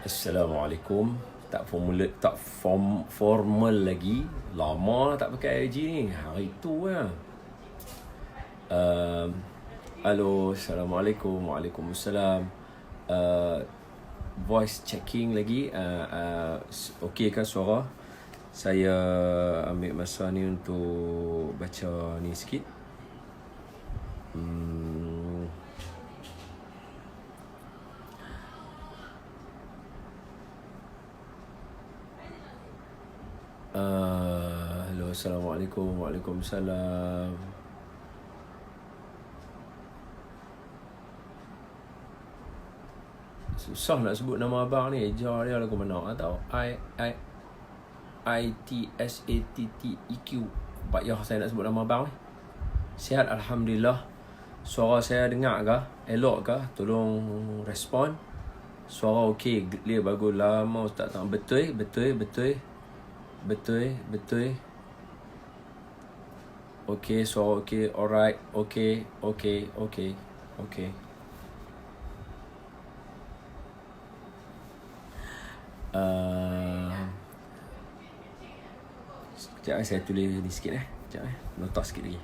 Assalamualaikum. Tak formal lagi. Lama tak pakai IG ni. Hari tu lah. Halo, Assalamualaikum. Waalaikumsalam. Voice checking lagi. Okey kan suara? Saya ambil masa ni untuk baca ni sikit. Halo, Assalamualaikum. Waalaikumsalam. Susah nak sebut nama abang ni. Eja dia lagu mana tau. ITSATTEQ. Payah saya nak sebut nama abang ni. Sihat Alhamdulillah. Suara saya dengar ke? Elok ke? Tolong respon. Suara okey, clear, bagus. Lama Ustaz tak. Betul. Okey, suara okey. Alright. Okey. Sekejap saya tulis ni sikit Sekejap nota sikit lagi.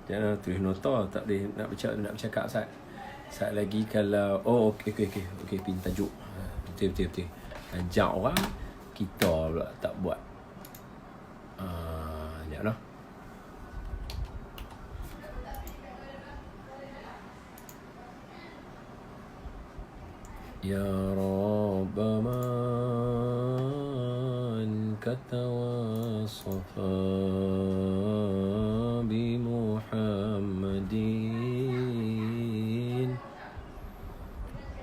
Jangan tulis nota, tak boleh nak bercakap saat lagi kalau okey pin tajuk. Betul. Ajak orang kita pula tak buat. Sekejaplah. Ya Rabbana katawasafa bi Muhammadin.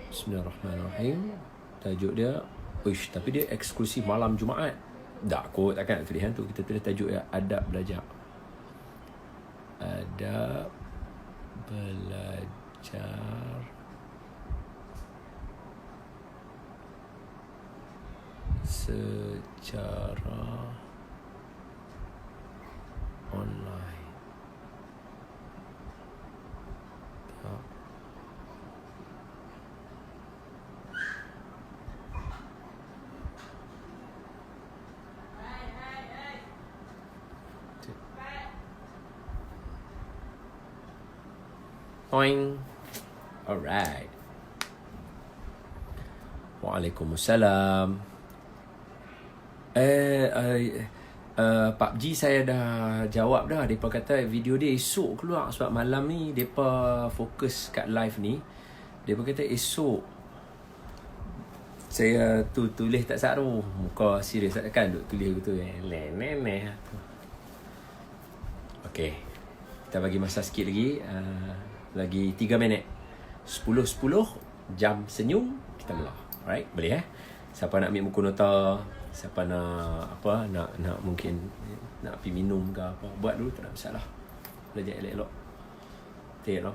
Bismillahirrahmanirrahim. Tajuk dia, tapi dia eksklusif malam Jumaat. Tak kot, takkan nak tulis tu. Kita tulis tajuk dia Adab Belajar. Adab Belajar secara online. Poing. Alright. Waalaikumsalam. PUBG saya dah jawab dah. Mereka kata video dia esok keluar sebab malam ni mereka fokus kat live ni. Mereka kata esok. Saya tulis tak saru. Muka serius kan duk tulis gitu. Okay, kita bagi masa sikit lagi. Lagi 3 minit. 10 jam senyum kita mula. Alright, boleh Siapa nak ambil buku nota, siapa nak nak mungkin nak pergi minum ke apa, buat dulu, tak ada masalah. Belajar elok-elok. Tengok.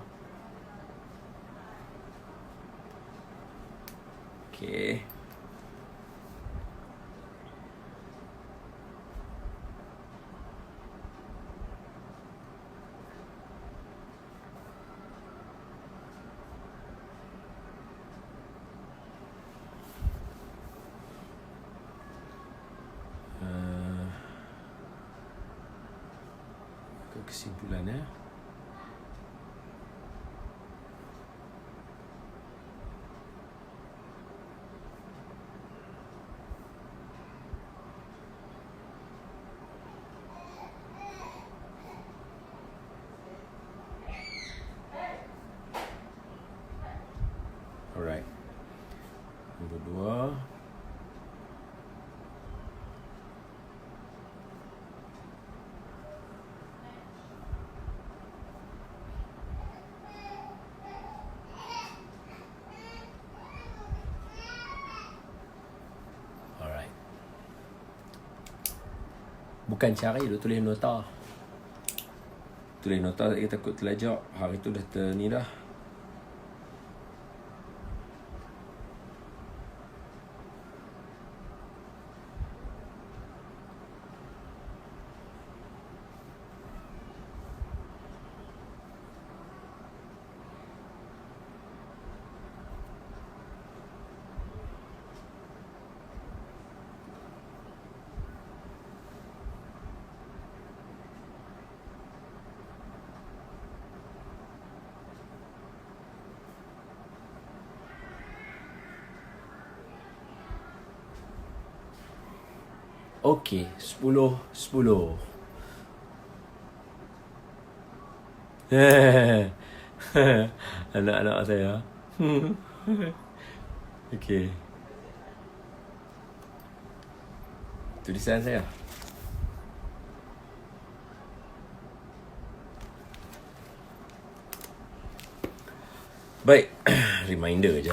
Okay. Kesimpulannya, alright. Nombor 2, Bukan cari, dia tulis nota. Tulis nota, saya takut terlajak. Hari tu dah ni dah. Okey, 10. Anak-anak saya. Okey. Tulisan saya. Baik, reminder je.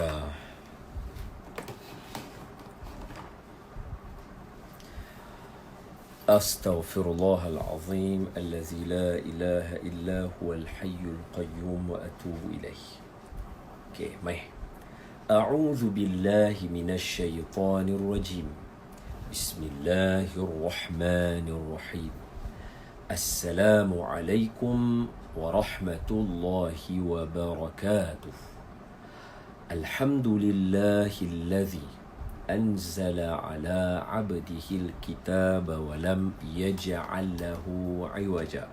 Astaghfirullahal azim allazi la ilaha illa huwal hayyul qayyum wa atubu ilaih. Okey, mai. A'udzu billahi minasy syaithanir rajim. Bismillahirrahmanirrahim. Assalamualaikum warahmatullahi wabarakatuh. Alhamdulillahilladzi أنزل على عبده الكتاب ولم يجعل له عوجا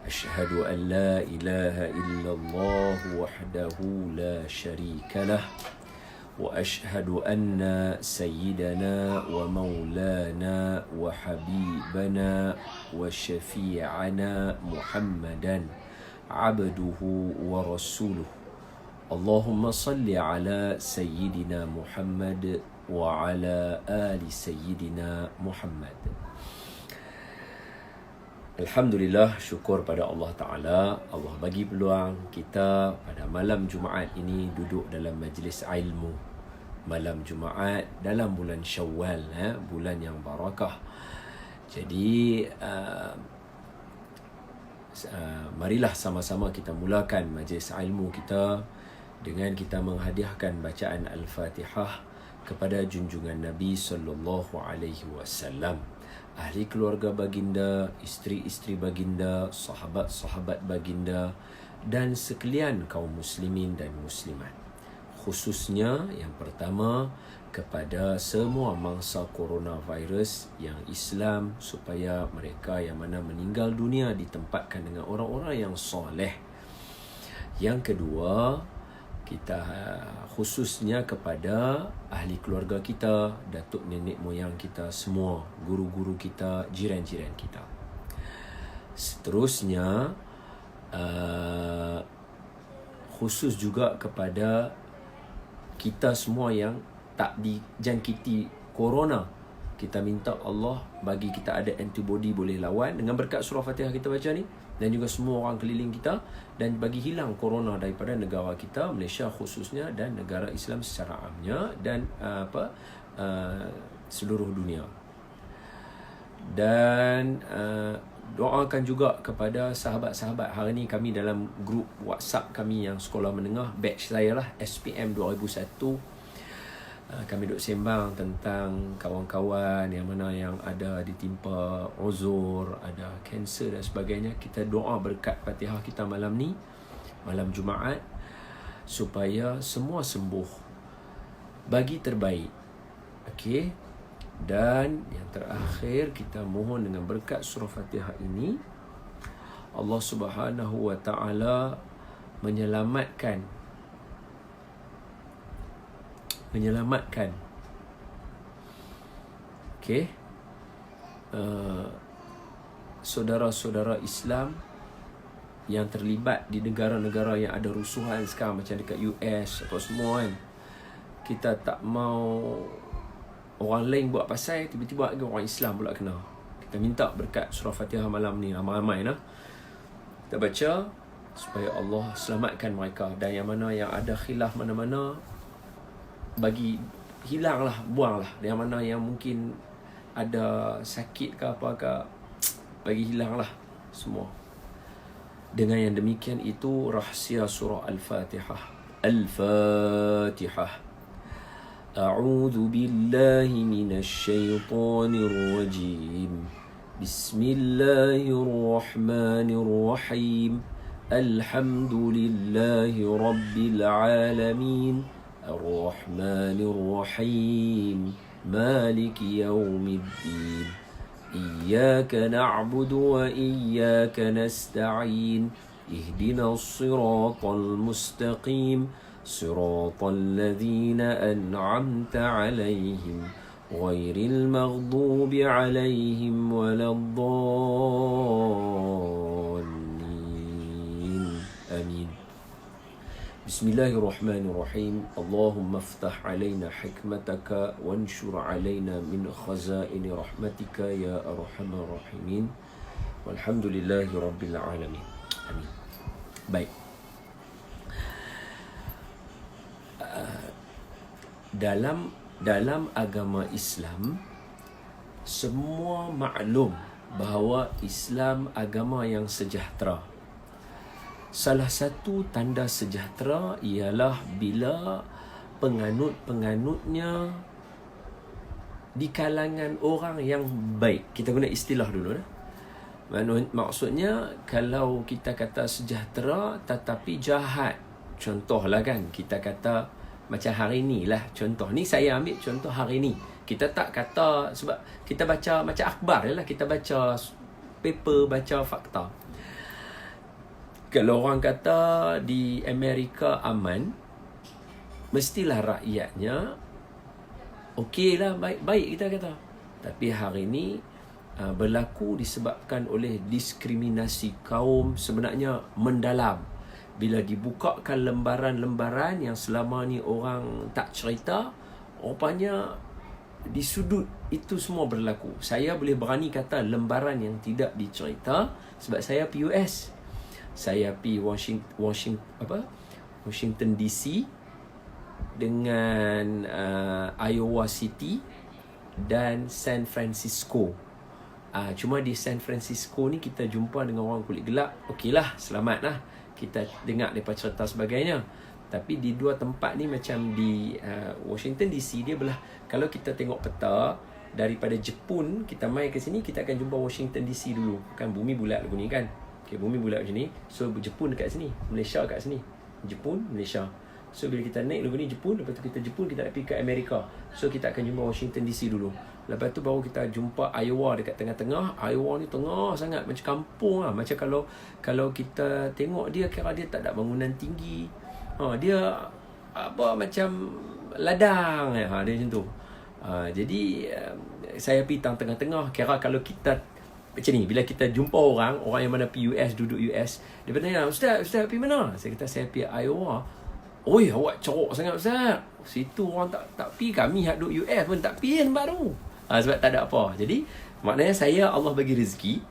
أشهد أن لا إله إلا الله وحده لا شريك له وأشهد أن سيدنا ومولانا وحبيبنا وشفيعنا محمدا عبده ورسوله اللهم صل على سيدنا محمد وعلى آل سيدنا محمد. Alhamdulillah, syukur pada Allah Ta'ala. Allah bagi peluang kita pada malam Jumaat ini duduk dalam majlis ilmu. Malam Jumaat dalam bulan Syawal, bulan yang barakah. Jadi marilah sama-sama kita mulakan majlis ilmu kita dengan kita menghadiahkan bacaan Al-Fatihah kepada junjungan Nabi sallallahu alaihi wasallam, ahli keluarga baginda, isteri-isteri baginda, sahabat-sahabat baginda dan sekalian kaum muslimin dan muslimat. Khususnya yang pertama kepada semua mangsa coronavirus yang Islam, supaya mereka yang mana meninggal dunia ditempatkan dengan orang-orang yang soleh. Yang kedua, kita khususnya kepada ahli keluarga kita, datuk nenek moyang kita semua, guru-guru kita, jiran-jiran kita. Seterusnya khusus juga kepada kita semua yang tak dijangkiti corona. Kita minta Allah bagi kita ada antibody boleh lawan dengan berkat surah Fatihah kita baca ni, dan juga semua orang keliling kita, dan bagi hilang corona daripada negara kita, Malaysia khususnya, dan negara Islam secara amnya, dan seluruh dunia. Dan doakan juga kepada sahabat-sahabat. Hari ni kami dalam grup WhatsApp kami yang sekolah menengah, batch saya lah, SPM 2001, kami duk sembang tentang kawan-kawan yang mana yang ada ditimpa uzur, ada kanser dan sebagainya. Kita doa berkat Fatihah kita malam ni, malam Jumaat, supaya semua sembuh, bagi terbaik. Okey. Dan yang terakhir, kita mohon dengan berkat surah Fatihah ini, Allah Subhanahu wa taala menyelamatkan saudara-saudara Islam yang terlibat di negara-negara yang ada rusuhan sekarang, macam dekat US atau semua kan. Kita tak mau orang lain buat pasal, tiba-tiba orang Islam pula kena. Kita minta berkat surah Fatihah malam ni, ramai-ramai lah kita baca, supaya Allah selamatkan mereka. Dan yang mana yang ada khilaf mana-mana, bagi hilanglah, buanglah. Yang mana yang mungkin ada sakit ke apa ke, bagi hilang lah semua. Dengan yang demikian itu rahsia surah Al-Fatihah. Al-Fatihah. A'udzu billahi minasy syaithanir rajim. Bismillahirrahmanirrahim. Alhamdulillahi rabbil alamin. Ar-Rahmanir Rahim. Maliki yaumiddin. إياك نعبد وإياك نستعين اهدنا الصراط المستقيم صراط الذين أنعمت عليهم غير المغضوب عليهم ولا الضالين آمين. بسم الله الرحمن الرحيم. اللهم افتح علينا حكمتك وانشر علينا من خزائن رحمتك يا أرحم الراحمين والحمد لله رب العالمين. Amin. Baik. Dalam agama Islam, semua maklum bahawa Islam agama yang sejahtera. Salah satu tanda sejahtera ialah bila penganut-penganutnya di kalangan orang yang baik. Kita guna istilah dulu. Maksudnya kalau kita kata sejahtera tetapi jahat, contohlah kan, kita kata macam hari ni lah, contoh ni saya ambil contoh hari ni. Kita tak kata, sebab kita baca macam akhbar lah, kita baca paper, baca fakta. Kalau orang kata di Amerika aman, mestilah rakyatnya okey lah, baik-baik kita kata. Tapi hari ini berlaku disebabkan oleh diskriminasi kaum sebenarnya mendalam. Bila dibukakan lembaran-lembaran yang selama ni orang tak cerita, rupanya di sudut itu semua berlaku. Saya boleh berani kata lembaran yang tidak dicerita sebab saya pergi US. Saya pergi Washington DC dengan Iowa City dan San Francisco. Cuma di San Francisco ni kita jumpa dengan orang kulit gelap. Okeylah, selamat lah. Kita dengar mereka cerita sebagainya. Tapi di dua tempat ni, macam di Washington DC, dia belah. Kalau kita tengok peta daripada Jepun, kita mai ke sini, kita akan jumpa Washington DC dulu. Kan bumi bulat lagu ni kan. Okay, bumi bulat macam ni. So Jepun dekat sini, Malaysia kat sini. Jepun, Malaysia. So bila kita naik lagu ni Jepun, lepas tu kita Jepun, kita nak pergi ke Amerika. So kita akan jumpa Washington DC dulu. Lepas tu baru kita jumpa Iowa dekat tengah-tengah. Iowa ni tengah sangat, macam kampung lah. Macam kalau kita tengok dia, kira dia tak ada bangunan tinggi. Dia macam ladang. Dia macam tu. Jadi saya pergi tengah-tengah. Kira kalau kita macam ni, bila kita jumpa orang yang mana pergi US, duduk US, dia tanya, Ustaz pergi mana? Saya kata saya pergi Iowa. Oi, awak cerok sangat Ustaz. Situ orang tak pergi, kami hak duduk US pun tak pergi tempat tu. Sebab tak ada apa. Jadi maknanya Allah bagi rezeki.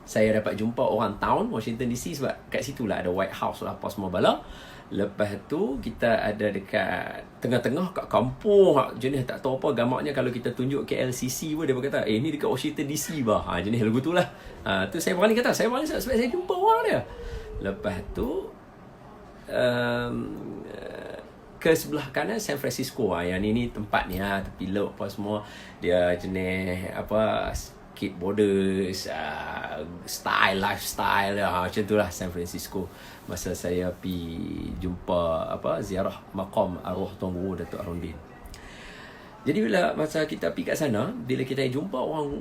Saya dapat jumpa orang town Washington DC sebab kat situlah ada White House lah, apa semua bala. Lepas tu kita ada dekat tengah-tengah kat kampung, jenis tak tahu apa gamaknya. Kalau kita tunjuk KLCC pun dia berkata, ni dekat Washington DC bah. Jenis lagu tu lah. Tu saya berani kata, saya berani sebab saya jumpa orang dia. Lepas tu ke sebelah kanan San Francisco. Yang ni tempat ni tepi laut apa semua. Dia jenis skateboarders, lifestyle macam tu lah San Francisco. Masa saya pergi jumpa ziarah maqam arwah Tuan Guru Datuk Arundin. Jadi bila masa kita pergi kat sana, bila kita jumpa orang,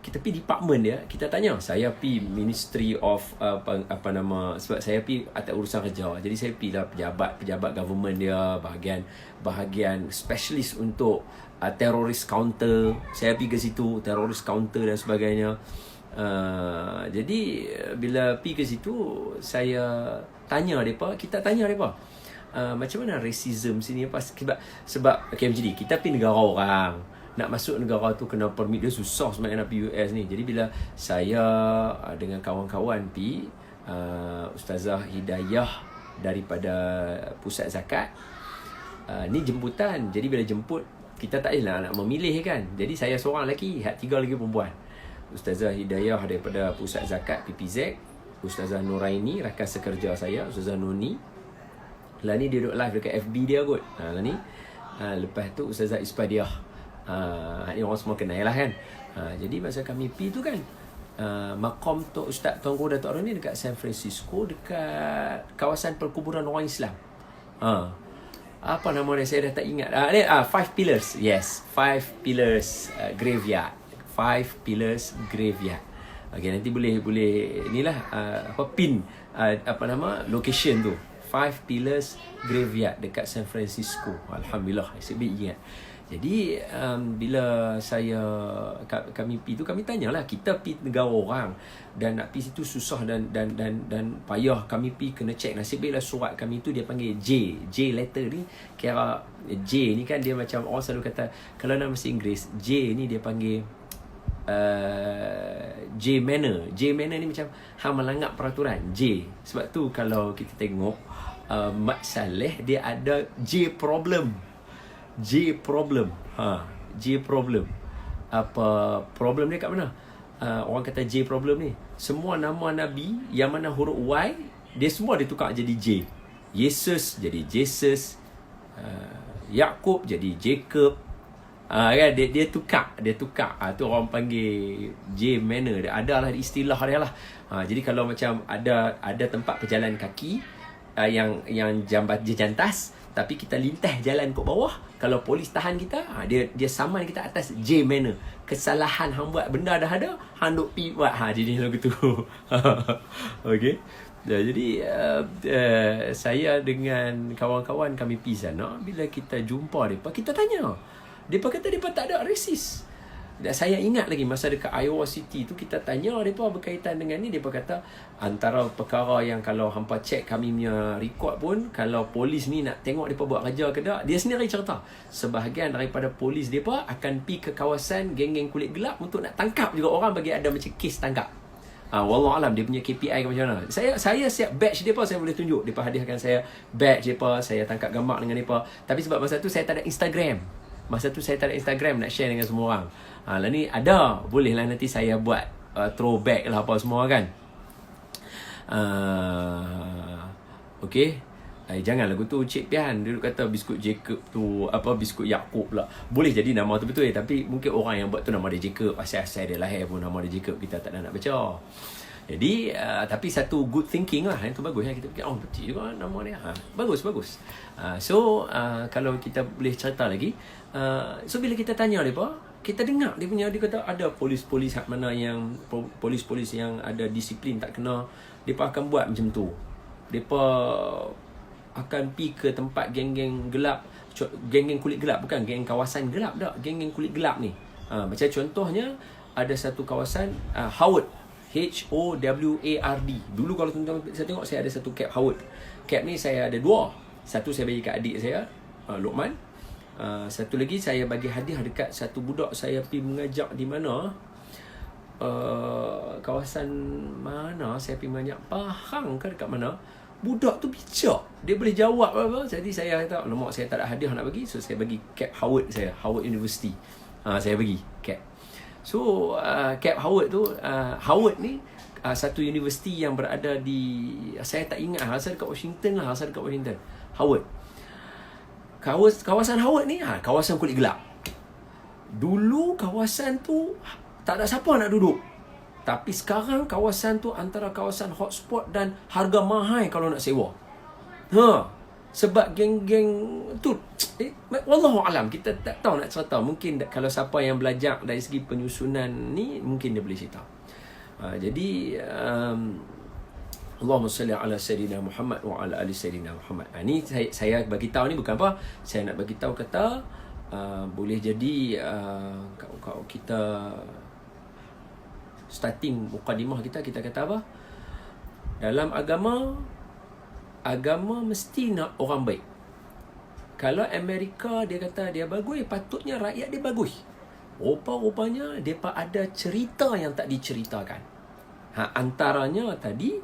kita pergi department dia, kita tanya. Saya pergi Ministry of sebab saya pergi atas urusan kerja. Jadi saya pergi lah pejabat government dia, bahagian specialist untuk terrorist counter. Saya pergi ke situ, terrorist counter dan sebagainya. Jadi bila pergi ke situ, saya tanya mereka, kita tanya mereka, macam mana racism sini apa? Sebab okay, macam ni, kita pergi negara orang, nak masuk negara tu kena permit, dia susah sebenarnya nak pergi US ni. Jadi bila saya dengan kawan-kawan pergi, Ustazah Hidayah daripada Pusat Zakat, ni jemputan. Jadi bila jemput, kita tak boleh nak memilih kan. Jadi saya seorang lelaki, 3 lagi perempuan. Ustazah Hidayah daripada Pusat Zakat PPZ, Ustazah Nuraini rakan sekerja saya, Ustazah Nuni. Lah ni dia duduk live dekat FB dia kot. Lah ni. Lepas tu Ustazah Ispadiah. Ni orang semua kenal lah kan. Jadi masa kami pergi tu kan, maqam tu Ustaz Tuanku Datuk Arun ni dekat San Francisco, dekat kawasan perkuburan orang Islam. Apa nama dia, saya dah tak ingat. Five Pillars. Yes, Five Pillars Graveyard. Five Pillars Graveyard. Okay, nanti boleh inilah pin location tu. Five Pillars Graveyard dekat San Francisco. Alhamdulillah, saya ingat. Jadi bila kami pergi tu, kami tanyalah, kita pergi negara orang dan nak pergi situ susah dan payah. Kami pergi kena check. Nasib baiklah surat kami tu dia panggil J letter ni, kira J ni kan dia macam orang selalu kata kalau dalam bahasa Inggeris J ni dia panggil J manner. J manner ni macam hang melanggar peraturan J. Sebab tu kalau kita tengok Mat Saleh dia ada J problem. J problem. Apa problem dia kat mana? Orang kata J problem ni, semua nama Nabi yang mana huruf Y dia semua ditukar jadi J. Yesus jadi Jesus, Yakub jadi Jacob. Kan dia tukar. Tu orang panggil J manner. Dia adalah istilah dia lah. Jadi kalau macam ada tempat berjalan kaki yang jantas, tapi kita lintas jalan ke bawah, kalau polis tahan kita, dia saman kita atas J manner. Kesalahan hang buat, benda dah ada, hang duk pi buat. Jadi lagu tu. Okey. Jadi saya dengan kawan-kawan kami pergi sana. Bila kita jumpa mereka, kita tanya. Mereka kata mereka tak ada resis. Dan saya ingat lagi masa dekat Iowa City tu, kita tanya mereka berkaitan dengan ni. Mereka kata antara perkara yang kalau hampa cek kami punya rekod pun, kalau polis ni nak tengok mereka buat kerja ke tak, dia sendiri cerita sebahagian daripada polis mereka akan pergi ke kawasan geng-geng kulit gelap untuk nak tangkap juga orang bagi ada macam kes tangkap. Wallahualam dia punya KPI ke macam mana. Saya siap badge mereka, saya boleh tunjuk. Mereka hadiahkan saya badge mereka, saya tangkap gambar dengan mereka. Tapi sebab masa tu saya tak ada Instagram. Nak share dengan semua orang. Lah ni ada, bolehlah nanti saya buat throwback lah apa semua kan. Okey. Jangan lagu tu Cik Pian dia kata biskut Jacob tu biskut Yakub pula. Boleh jadi nama tu betul tapi mungkin orang yang buat tu nama dia Jacob, asal-asal dia lahir pun nama dia Jacob, kita tak nak baca. Jadi tapi satu good thinking lah, itu bagus kita fikir betul juga nama dia. Bagus. So kalau kita boleh cerita lagi, so bila kita tanya mereka, kita dengar dia kata ada polis-polis mana yang polis-polis yang ada disiplin tak kena, mereka akan buat macam tu. Mereka akan pergi ke tempat geng-geng gelap, geng-geng kulit gelap, bukan geng kawasan gelap dah, geng-geng kulit gelap ni. Macam contohnya ada satu kawasan Howard, HOWARD. Dulu kalau tuan-tuan saya tengok, saya ada satu cap Howard. Cap ni saya ada 2. Satu saya bagi kat adik saya, Luqman. Satu lagi saya bagi hadiah dekat satu budak saya pergi mengajak di mana, kawasan mana saya pergi mengajak, Pahang ke dekat mana. Budak tu bijak, dia boleh jawab apa. Jadi saya kata, alamak saya tak ada hadiah nak bagi, so saya bagi cap Howard saya, Howard University. Saya bagi cap. So cap Howard tu, Howard ni satu universiti yang berada di, saya tak ingat asal dekat Washington. Howard. Kawasan Howard ni kawasan kulit gelap. Dulu kawasan tu tak ada siapa nak duduk. Tapi sekarang kawasan tu antara kawasan hotspot dan harga mahal kalau nak sewa. Sebab geng-geng tu, wallahualam, kita tak tahu nak cerita. Mungkin kalau siapa yang belajar dari segi penyusunan ni, mungkin dia boleh cerita. Jadi Allahumma salli ala Sayyidina Muhammad wa ala ali Sayyidina Muhammad. Ni saya bagi tahu ni bukan apa, saya nak bagi tahu kata boleh jadi kalau kita starting mukadimah kita kata apa? Dalam agama mesti nak orang baik. Kalau Amerika dia kata dia bagus, patutnya rakyat dia bagus. Rupanya depa ada cerita yang tak diceritakan. Antaranya tadi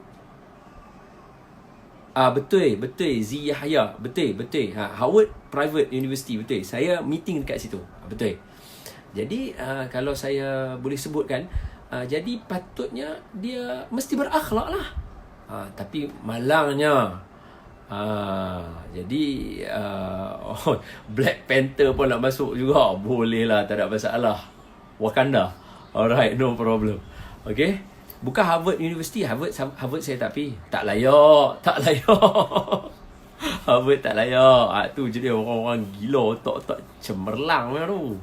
betul Zi Yahya, betul Howard Private University, betul. Saya meeting dekat situ. Betul. Jadi kalau saya boleh sebutkan, jadi patutnya dia mesti berakhlak lah. Tapi malangnya jadi Black Panther pun nak masuk juga. Boleh lah, tak ada masalah. Wakanda. Alright, no problem. Okay. Bukan Harvard University. Harvard saya tak pergi. Tak layak. Harvard tak layak. Tu jadi orang-orang gila, otak-otak cemerlang macam tu.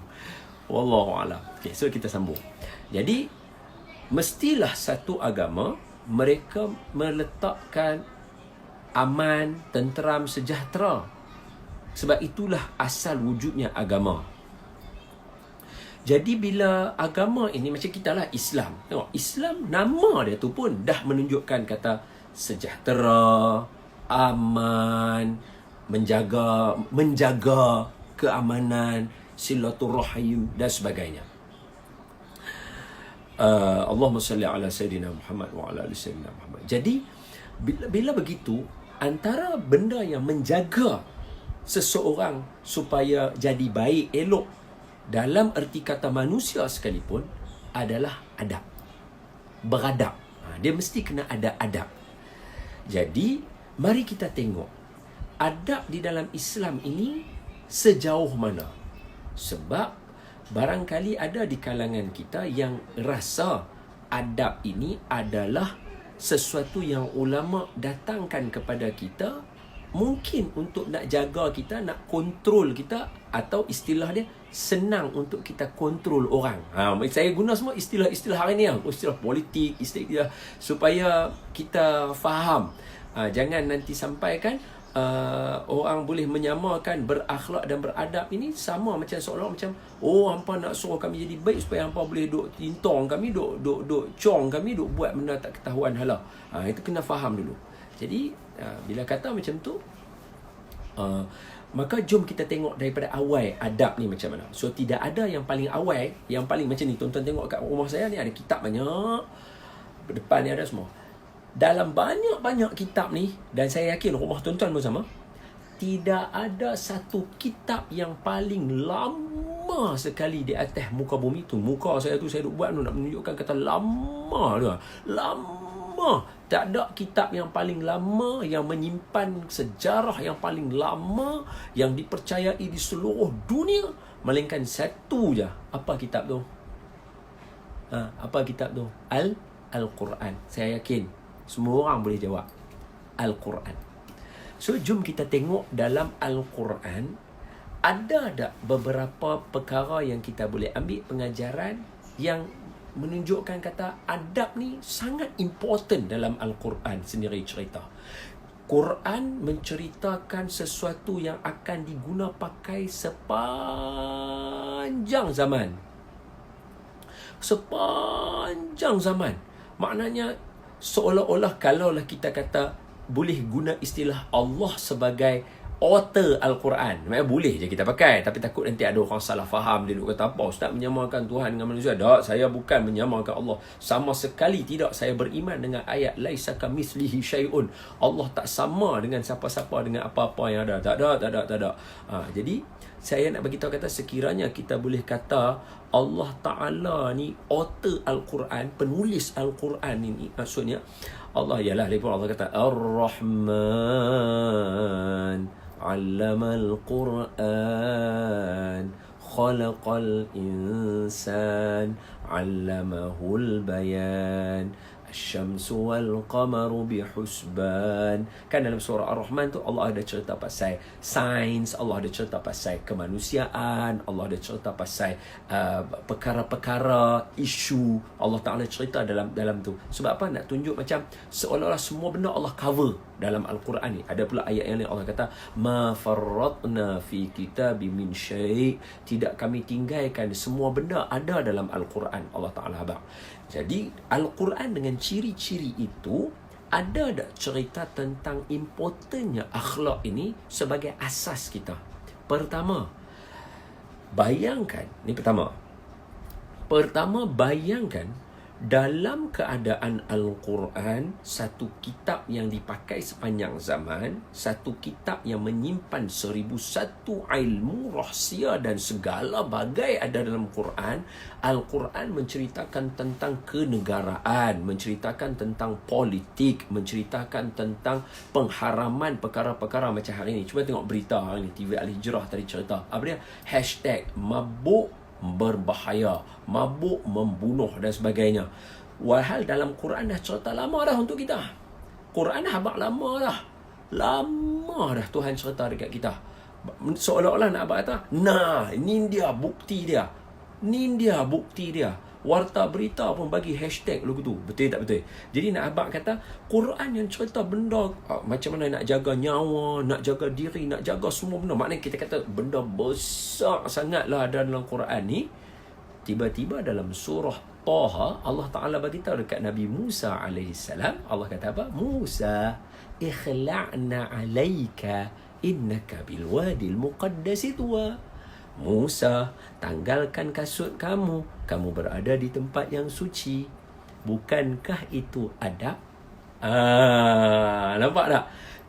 Wallahualam. Okay, so kita sambung. Jadi mestilah satu agama mereka meletakkan aman, tenteram, sejahtera. Sebab itulah asal wujudnya agama. Jadi bila agama ini macam kita lah, Islam. Tengok, Islam nama dia tu pun dah menunjukkan kata sejahtera, aman, menjaga keamanan, silaturahim dan sebagainya. Allahumma salli ala Sayyidina Muhammad wa ala ali Sayyidina Muhammad. Jadi bila begitu, antara benda yang menjaga seseorang supaya jadi baik, elok dalam erti kata manusia sekalipun adalah adab. Beradab. Dia mesti kena ada adab. Jadi mari kita tengok adab di dalam Islam ini sejauh mana. Sebab barangkali ada di kalangan kita yang rasa adab ini adalah sesuatu yang ulama datangkan kepada kita mungkin untuk nak jaga kita, nak kontrol kita, atau istilah dia senang untuk kita kontrol orang. Saya guna semua istilah-istilah hari ni, istilah politik, istilah supaya kita faham. Jangan nanti sampaikan orang boleh menyamakan berakhlak dan beradab ini sama macam seolah macam hampa nak suruh kami jadi baik supaya hampa boleh duk tintong kami, duk cong kami, duk buat benda tak ketahuan hala. Itu kena faham dulu. Jadi bila kata macam tu, maka jom kita tengok daripada awal adab ni macam mana. So tidak ada yang paling awal, yang paling macam ni. Tuan-tuan tengok kat rumah saya ni ada kitab banyak, depan ni ada semua. Dalam banyak-banyak kitab ni, dan saya yakin rumah tuan-tuan pun sama, tidak ada satu kitab yang paling lama sekali di atas muka bumi tu. Muka saya tu saya duk buat tu nak menunjukkan kata lama tu. Lama. Tak ada kitab yang paling lama, yang menyimpan sejarah yang paling lama, yang dipercayai di seluruh dunia, melainkan satu je. Apa kitab tu? Apa kitab tu? Al-Quran. Saya yakin semua orang boleh jawab. Al-Quran. So, jom kita tengok dalam Al-Quran, ada tak beberapa perkara yang kita boleh ambil pengajaran yang menunjukkan kata adab ni sangat important dalam Al-Quran sendiri cerita. Quran menceritakan sesuatu yang akan diguna pakai sepanjang zaman. Sepanjang zaman. Maknanya seolah-olah kalaulah kita kata boleh guna istilah Allah sebagai author Al-Quran, memang boleh je kita pakai, tapi takut nanti ada orang salah faham. Dia duk kata apa, Ustaz menyamakan Tuhan dengan manusia. Tak, saya bukan menyamakan Allah, sama sekali tidak. Saya beriman dengan ayat laisa kamitslihi syai'un. Allah tak sama dengan siapa-siapa, dengan apa-apa yang ada. Tak ada. Jadi saya nak bagi tahu kata sekiranya kita boleh kata Allah Ta'ala ni author Al-Quran, penulis Al-Quran ini, maksudnya Allah ialah, Allah kata Ar-Rahman Allamal Quran Khalaqal Insan Allamahul Bayan Asy-syamsu wal qamaru bihusban. Kan dalam surah Ar-Rahman tu Allah ada cerita pasal sains, Allah ada cerita pasal kemanusiaan, Allah ada cerita pasal perkara-perkara, isu. Allah Ta'ala cerita dalam tu. Sebab apa? Nak tunjuk macam seolah-olah semua benda Allah cover dalam Al-Quran ni. Ada pula ayat yang lain Allah kata ma farratna fi kitabi min syai'. Tidak kami tinggalkan, semua benda ada dalam Al-Quran. Allah Ta'ala abang. Jadi Al-Quran dengan ciri-ciri itu, ada tak cerita tentang importantnya akhlak ini sebagai asas kita. Pertama, bayangkan, ni pertama bayangkan dalam keadaan Al-Quran, satu kitab yang dipakai sepanjang zaman, satu kitab yang menyimpan 1001 ilmu, rahsia dan segala bagai ada dalam Quran. Al-Quran menceritakan tentang kenegaraan, menceritakan tentang politik, menceritakan tentang pengharaman perkara-perkara macam hari ini. Cuba tengok berita hari ini, TV Al-Hijrah tadi cerita, apa dia? Hashtag mabuk berbahaya, mabuk membunuh dan sebagainya. Walhal dalam Quran dah cerita lama dah untuk kita. Quran dah habaq lama dah. Lama dah Tuhan cerita dekat kita. Seolah-olah nak abang kata, nah, ni dia bukti dia. Ni dia bukti dia. Warta berita pun bagi hashtag lagu tu. Betul tak betul? Jadi nak abang kata, Quran yang cerita benda macam mana nak jaga nyawa, nak jaga diri, nak jaga semua benda. Maknanya kita kata benda besar sangatlah ada dalam Quran ni. Tiba-tiba dalam surah Taha, Allah Ta'ala beritahu dekat Nabi Musa AS. Allah kata apa? Musa, ikhla'na alaika innaka bilwadil muqaddasi tuwa. Musa, tanggalkan kasut kamu. Kamu berada di tempat yang suci. Bukankah itu adab? Nampak tak?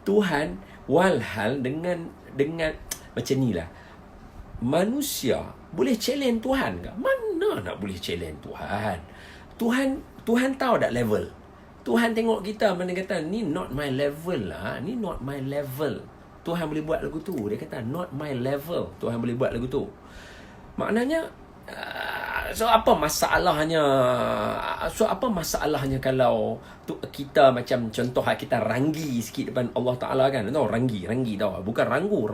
Tuhan walhal dengan macam ni lah. Manusia boleh challenge Tuhan ke? Mana nak boleh challenge Tuhan? Tuhan tahu tak level? Tuhan tengok kita, mana kata, ni not my level lah. Ni not my level. Tuhan boleh buat lagu tu. Dia kata not my level. Tuhan boleh buat lagu tu. Maknanya so apa masalahnya kalau kita macam contoh kita ranggi sikit depan Allah Ta'ala kan. Tahu ranggi tahu. Bukan ranggu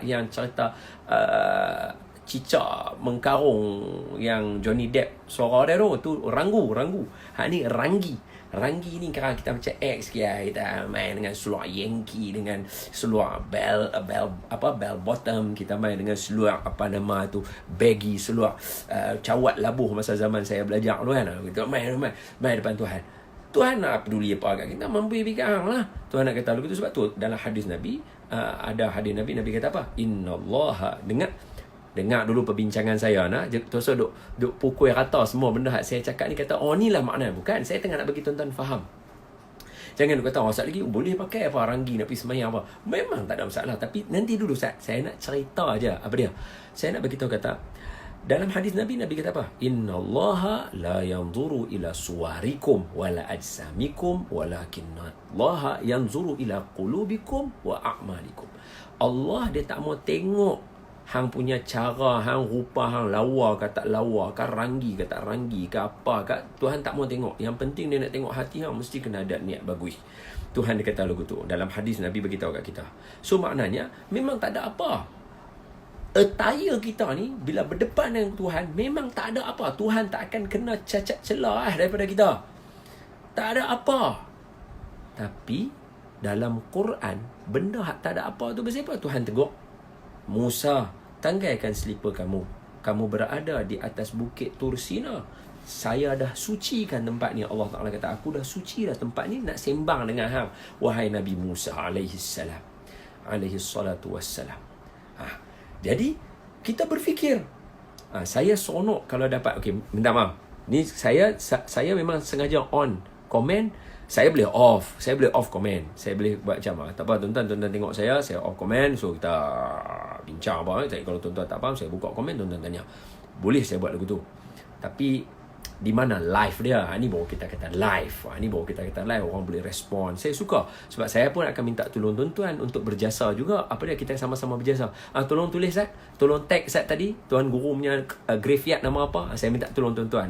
yang cerita cicak mengkarung yang Johnny Depp suara dia tu ranggu. Hak ni Ranggi ni kadang kita macam X kita main dengan seluar Yankee, dengan seluar bell bottom, kita main dengan seluar baggy, seluar cawat labuh masa zaman saya belajar tu kan. Kita main depan Tuhan. Tuhan nak peduli apa agak kita, mampu bikin lah. Tuhan nak kata begitu. Sebab tu dalam hadis Nabi, ada hadis Nabi kata apa? Innallaha, dengar dulu perbincangan saya terus duk pukul rata semua benda yang saya cakap ni, kata ni lah makna. Bukan, saya tengah nak bagi tuan-tuan faham. Jangan duk kata sekali lagi boleh pakai apa ranggi nak pergi sembahyang apa. Memang tak ada masalah, tapi nanti dulu saya nak cerita aja apa dia. Saya nak bagi tahu kata dalam hadis Nabi kata apa? Innallaha la yanzuru ila suwarikum wala ajsamikum walakinallaha yanzuru ila qulubikum wa a'malikum. Allah dia tak mau tengok hang punya cara, hang rupa, hang lawa ke tak lawa, ke ranggi ke tak ranggi, ke apa ke. Tuhan tak mau tengok. Yang penting dia nak tengok hati hang, mesti kena ada niat bagus. Tuhan dia kata lagu tu. Dalam hadis Nabi beritahu kat kita. So maknanya memang tak ada apa. Attire kita ni bila berdepan dengan Tuhan, memang tak ada apa. Tuhan tak akan kena cacat celah daripada kita. Tak ada apa. Tapi dalam Quran, benda tak ada apa tu pasal apa? Tuhan tegur Musa, tanggalkan selipar kamu. Kamu berada di atas bukit Tur Sina. Saya dah sucikan tempat ni. Allah Ta'ala kata, aku dah suci dah tempat ni nak sembang dengan hang, wahai Nabi Musa alaihi salatu wassalam. Jadi kita berfikir, saya seronok kalau dapat, minta maaf, ni saya memang sengaja on komen. Saya boleh off komen. Saya boleh buat macam tak apa, tuan-tuan tengok saya off komen. So kita bincang apa. Kalau tuan-tuan tak faham, saya buka komen, tuan-tuan tanya. Boleh saya buat lagu tu. Tapi di mana live dia? Ni baru kita kata live. Orang boleh respon. Saya suka. Sebab saya pun akan minta tolong tuan-tuan untuk berjasa juga. Apa dia, kita sama-sama berjasa. Tolong tulis Zat. Tolong tag Zat tadi. Tuan guru punya graveyard nama apa. Saya minta tolong tuan-tuan.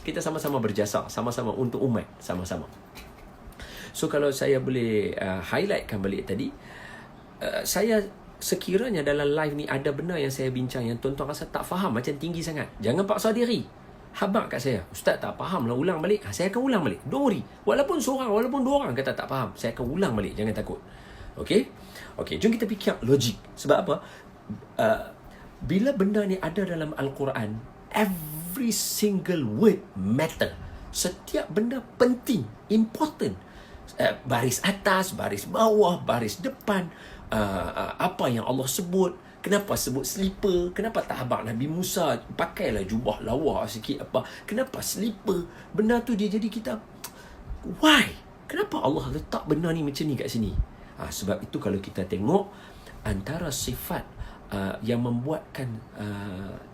Kita sama-sama berjasa. Sama-sama untuk umat. Sama-sama. So kalau saya boleh highlightkan balik tadi, saya sekiranya dalam live ni ada benda yang saya bincang yang tuan-tuan rasa tak faham, macam tinggi sangat, jangan paksa diri. Habaq kat saya, Ustaz tak faham lah, ulang balik. Saya akan ulang balik, don't worry. Walaupun seorang, walaupun dua orang kata tak faham, saya akan ulang balik, jangan takut. Okay, jom kita fikir logik. Sebab apa? Bila benda ni ada dalam Al-Quran, every single word matter. Setiap benda penting, important. Baris atas, baris bawah, baris depan, apa yang Allah sebut, Kenapa sebut slipper? Kenapa tak abang Nabi Musa pakailah jubah lawa sikit apa? Kenapa slipper? Benda tu dia jadi kita, why? Kenapa Allah letak benda ni macam ni kat sini? Sebab itu kalau kita tengok antara sifat yang membuatkan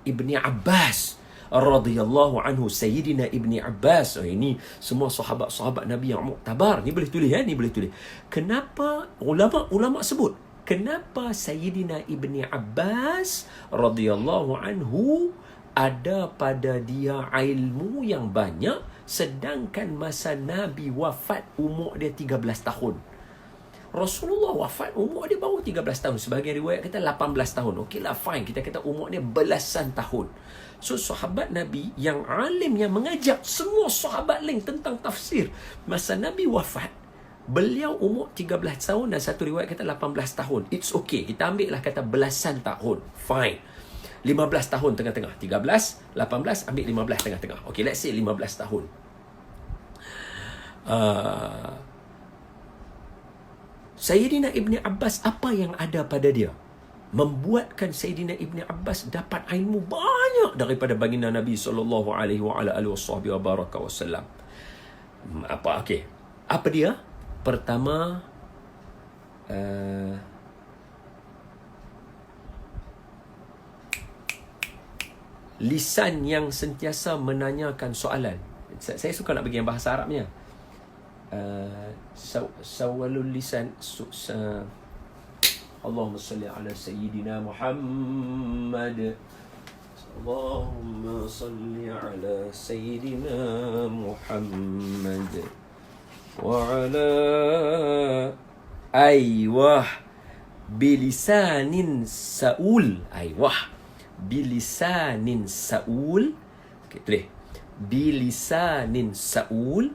Ibni Abbas radhiyallahu anhu, Sayyidina Ibni Abbas, ini semua sahabat-sahabat Nabi yang muktabar, ni boleh tulis ni boleh tulis. Kenapa ulama sebut kenapa Sayyidina Ibni Abbas radhiyallahu anhu ada pada dia ilmu yang banyak, sedangkan masa Nabi wafat umur dia 13 tahun. Rasulullah wafat umur dia baru 13 tahun. Sebagai riwayat kata 18 tahun. Okeylah, fine. Kita kata umur dia belasan tahun. So, sahabat Nabi yang alim, yang mengajak semua sahabat lain tentang tafsir. Masa Nabi wafat, beliau umur 13 tahun dan satu riwayat kata 18 tahun. It's okay. Kita ambil lah kata belasan tahun. Fine. 15 tahun tengah-tengah. 13, 18, ambil 15 tengah-tengah. Okay, let's say 15 tahun. Sayyidina Ibni Abbas, apa yang ada pada dia membuatkan Sayyidina Ibni Abbas dapat ilmu banyak daripada baginda Nabi sallallahu alaihi wasallam. Apa dia? Pertama, lisan yang sentiasa menanyakan soalan. Saya suka nak bagi yang bahasa Arabnya. Sawalul lisan, Allahumma salli ala Sayyidina Muhammad. Allahumma salli ala Sayyidina Muhammad wa ala bilisanin saul. Bilisanin saul. Okay, tulis. Bilisanin saul,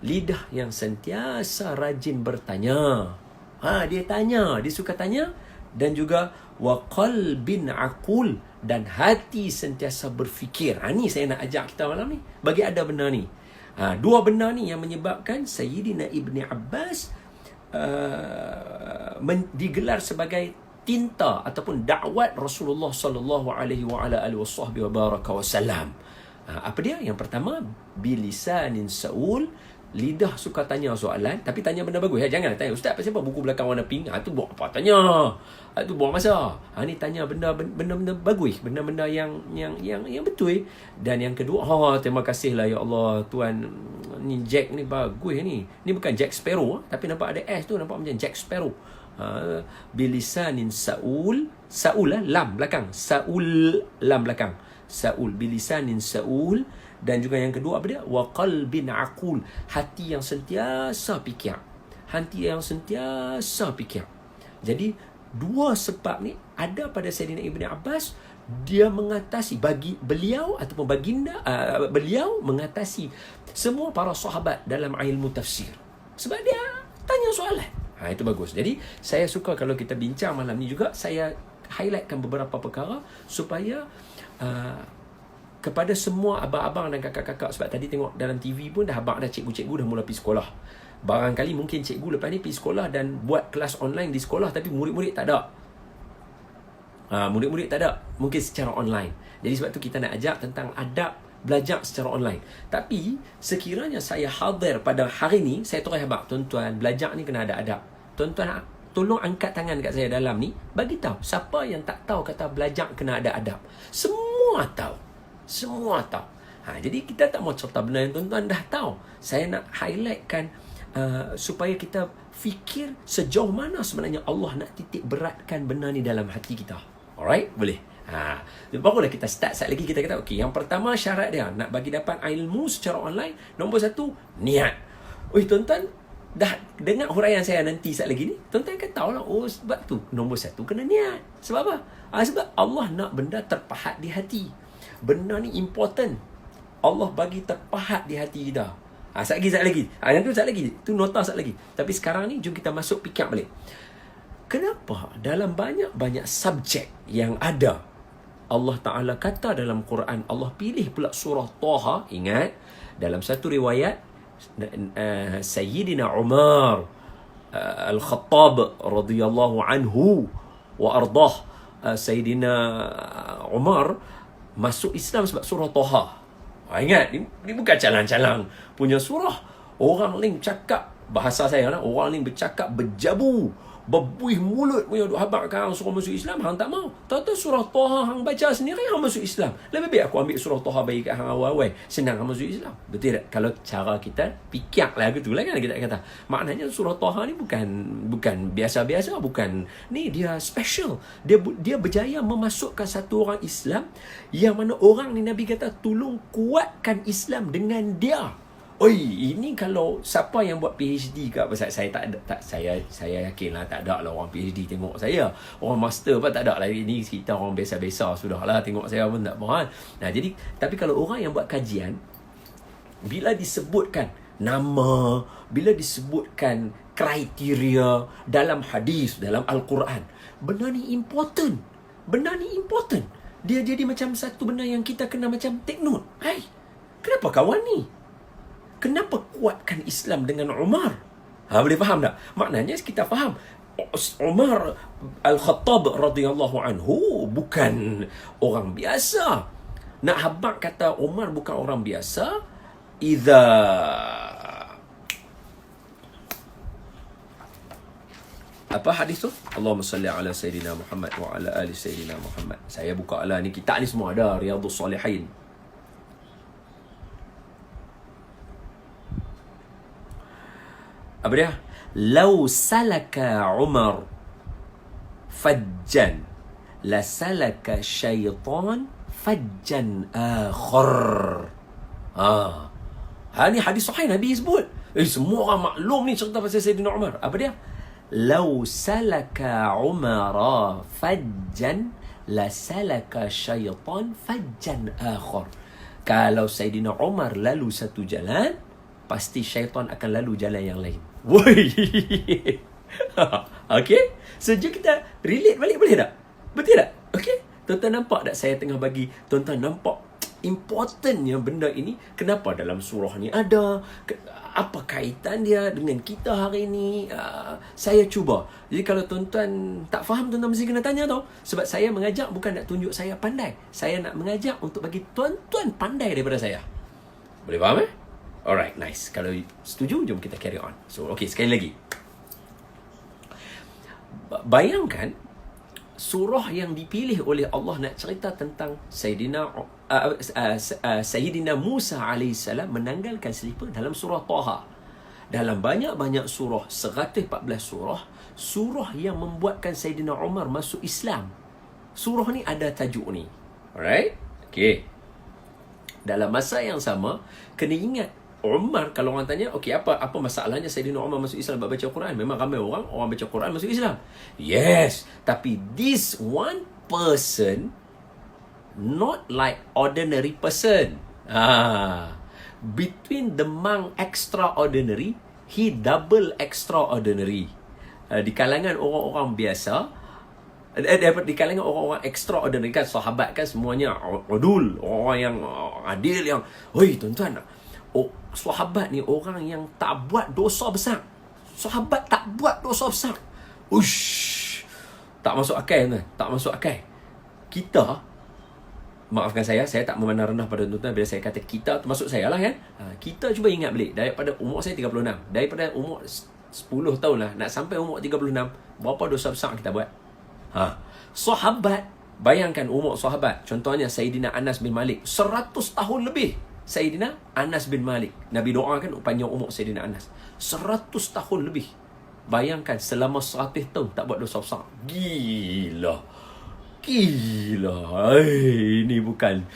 lidah yang sentiasa rajin bertanya. Dia tanya, dia suka tanya. Dan juga wa qalbin aqul, dan hati sentiasa berfikir. Ni saya nak ajak kita malam ni. Bagi ada benda ni. Dua benda ni yang menyebabkan Sayyidina Ibni Abbas digelar sebagai tinta ataupun dakwat Rasulullah sallallahu alaihi wasallam. Apa dia? Yang pertama, bilisanin saul, lidah suka tanya soalan, tapi tanya benda bagus. Jangan tanya, ustaz pasal apa buku belakang warna pink? Tu buat apa? Tanya. Tu buang masa. Ni tanya benda bagus, benda-benda yang betul. Dan yang kedua, terima kasihlah ya Allah Tuhan, ni Jack ni bagus ni. Ni bukan Jack Sparrow, tapi nampak ada S tu, nampak macam Jack Sparrow. Bilisanin saul, lam belakang, saul lam belakang, saul, bilisanin saul. Dan juga yang kedua apa dia? Wa qalbin aqul, hati yang sentiasa fikir. Hati yang sentiasa fikir. Jadi dua sebab ni ada pada Sayyidina Ibni Abbas. Dia mengatasi, bagi beliau ataupun baginda beliau mengatasi semua para sahabat dalam ilmu tafsir. Sebab dia tanya soalan. Itu bagus. Jadi saya suka kalau kita bincang malam ni juga, saya highlightkan beberapa perkara supaya kepada semua abang-abang dan kakak-kakak. Sebab tadi tengok dalam TV pun dah abang dah cikgu-cikgu dah mula pergi sekolah. Barangkali mungkin cikgu lepas ni pergi sekolah dan buat kelas online di sekolah, tapi murid-murid tak ada. Murid-murid tak ada, mungkin secara online. Jadi sebab tu kita nak ajak tentang adab belajar secara online. Tapi sekiranya saya hadir pada hari ni, saya terus abang, tuan-tuan, belajar ni kena ada adab. Tuan-tuan tolong angkat tangan kat saya dalam ni, bagi tahu siapa yang tak tahu kata belajar kena ada adab. Semua tahu. Jadi kita tak mau cerita benda yang tuan-tuan dah tahu. Saya nak highlightkan supaya kita fikir sejauh mana sebenarnya Allah nak titik beratkan benda ni dalam hati kita. Alright? Boleh? Barulah kita start. Sekali lagi kita kata, yang pertama syarat dia nak bagi dapat ilmu secara online, nombor satu, niat. Tuan-tuan dah dengar huraian saya nanti sekali lagi ni, tuan-tuan akan tahu lah, sebab tu nombor satu kena niat. Sebab apa? Sebab Allah nak benda terpahat di hati. Benda ni important. Allah bagi terpahat di hati kita. Sekali lagi. Yang tu sekali lagi. Tu nota sekali lagi. Tapi sekarang ni, jom kita masuk fikir balik. Kenapa dalam banyak-banyak subjek yang ada, Allah Ta'ala kata dalam Quran, Allah pilih pula surah Taha. Ingat, dalam satu riwayat, Sayyidina Umar Al-Khattab radhiyallahu anhu wa ardah, Sayyidina Umar masuk Islam sebab surah Toha. Ingat, ni bukan calang-calang punya surah. Orang lain cakap, bahasa saya lah, orang lain bercakap berjabu, berbuih mulut punya duk habaq kau suruh masuk Islam, hang tak mau. Tahu surah Toha hang baca sendiri, hang masuk Islam. Lebih baik aku ambil surah Toha bagi kat hang awal-awal, senang hang masuk Islam. Betul tak? Kalau cara kita fikir lah gitulah kan kita kata. Maknanya surah Toha ni bukan biasa-biasa, bukan ni, dia special. Dia berjaya memasukkan satu orang Islam yang mana orang ni Nabi kata tolong kuatkan Islam dengan dia. Oi, ini kalau siapa yang buat PhD kat pasal saya tak ada, saya yakinlah tak ada lah orang PhD tengok saya. Orang master pun tak ada lah. Ini kita orang biasa-biasa sudahlah, tengok saya pun tak apa. Nah, jadi tapi kalau orang yang buat kajian, bila disebutkan nama, bila disebutkan kriteria dalam hadis, dalam Al-Quran, benda ni important. Benda ni important. Dia jadi macam satu benda yang kita kena macam take note. Hai, kenapa kawan ni? Kenapa kuatkan Islam dengan Umar? Boleh faham tak? Maknanya kita faham Umar Al-Khattab radhiyallahu anhu bukan orang biasa. Nak habaq kata Umar bukan orang biasa, idza apa hadis tu? Allahumma salli ala Sayyidina Muhammad wa ala ali Sayyidina Muhammad. Saya buka lah ni, kitab ni semua ada, Riyadhus Salihin. Apa dia? Lau salaka Umar fajjan la salaka syaitan fajjan akhar. Ni hadis sahih Nabi sebut. Semua orang maklum ni cerita pasal Sayyidina Umar. Apa dia? Lau salaka Umar fajjan la salaka syaitan fajjan akhar. Kalau Sayyidina Umar lalu satu jalan, pasti syaitan akan lalu jalan yang lain. Woi. Okey? Sejak kita relate balik boleh tak? Betul tak? Okey? Tuan-tuan nampak tak saya tengah bagi tuan-tuan nampak importantnya benda ini? Kenapa dalam surah ni ada? Apa kaitan dia dengan kita hari ni? Saya cuba. Jadi kalau tuan-tuan tak faham, tuan-tuan mesti kena tanya tau. Sebab saya mengajak bukan nak tunjuk saya pandai. Saya nak mengajak untuk bagi tuan-tuan pandai daripada saya. Boleh faham Alright, nice. Kalau setuju, jom kita carry on. So, okay, sekali lagi. Bayangkan, surah yang dipilih oleh Allah nak cerita tentang Sayyidina Musa AS menanggalkan selipar dalam surah Taha. Dalam banyak-banyak surah, 114 surah yang membuatkan Sayyidina Umar masuk Islam. Surah ni ada tajuk ni. Alright? Okay. Dalam masa yang sama, kena ingat, Umar, kalau orang tanya, okey, apa masalahnya Sayyidina Umar masuk Islam baca Quran? Memang ramai orang baca Quran masuk Islam. Yes, tapi this one person not like ordinary person. Between the monk extraordinary, he double extraordinary. Di kalangan orang-orang biasa, di kalangan orang-orang extraordinary kan, sahabat kan semuanya adul, orang yang adil, yang tuan-tuan, sahabat ni orang yang tak buat dosa besar. Sahabat tak buat dosa besar. Tak masuk akal tuan. Tak masuk akal. Kita, maafkan saya tak memandang rendah pada tuan-tuan bila saya kata kita, termasuk saya lah kan. Kita cuba ingat balik, daripada umur saya 36, daripada umur 10 tahun lah nak sampai umur 36, berapa dosa besar kita buat? Sahabat, bayangkan umur sahabat. Contohnya Sayyidina Anas bin Malik, 100 tahun lebih. Sayyidina Anas bin Malik, Nabi doakan panjang umur Sayyidina Anas, 100 tahun lebih. Bayangkan selama 100 tahun tak buat dosa besar. Gila. Ini bukan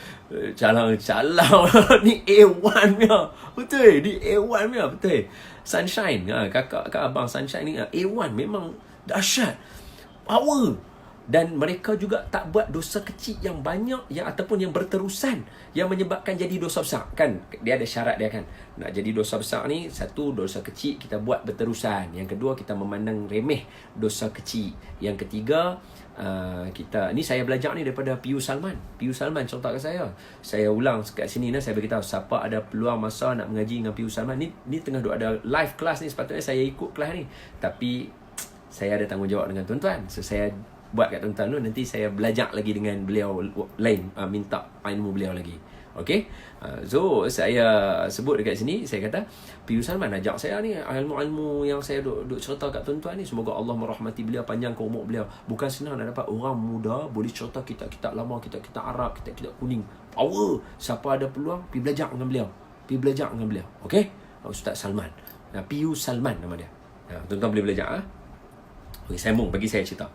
calang-calang. Ni A1 punya. Betul, ni A1 punya. Betul. Sunshine, kakak abang Sunshine ni A1, memang dahsyat. Power. Dan mereka juga tak buat dosa kecil yang banyak, yang ataupun yang berterusan, yang menyebabkan jadi dosa besar. Kan dia ada syarat dia kan. Nak jadi dosa besar ni, satu, dosa kecil kita buat berterusan. Yang kedua, kita memandang remeh dosa kecil. Yang ketiga, kita ni saya belajar ni daripada Pius Salman. Pius Salman cerita kat saya. Saya ulang kat sini saya beritahu siapa ada peluang masa nak mengaji dengan Pius Salman. Ni tengah ada live kelas ni, sepatutnya saya ikut kelas ni. Tapi saya ada tanggungjawab dengan tuan-tuan. So saya buat kat tuan-tuan tu. Nanti saya belajar lagi dengan beliau lain, minta ilmu beliau lagi. Okey. So saya sebut dekat sini, saya kata Piyu Salman ajak saya ni, ilmu-ilmu yang saya duk cerita kat tuan-tuan ni, semoga Allah merahmati beliau, panjangkan umur beliau. Bukan senang nak dapat orang muda boleh cerita kitab-kitab lama, kitab-kitab Arab, kitab-kitab kuning. Power. Siapa ada peluang, pergi belajar dengan beliau. Pergi belajar dengan beliau. Okey? Ustaz Salman. Piyu Salman nama dia. Tuan-tuan boleh belajar. Okey, sambung bagi saya cerita.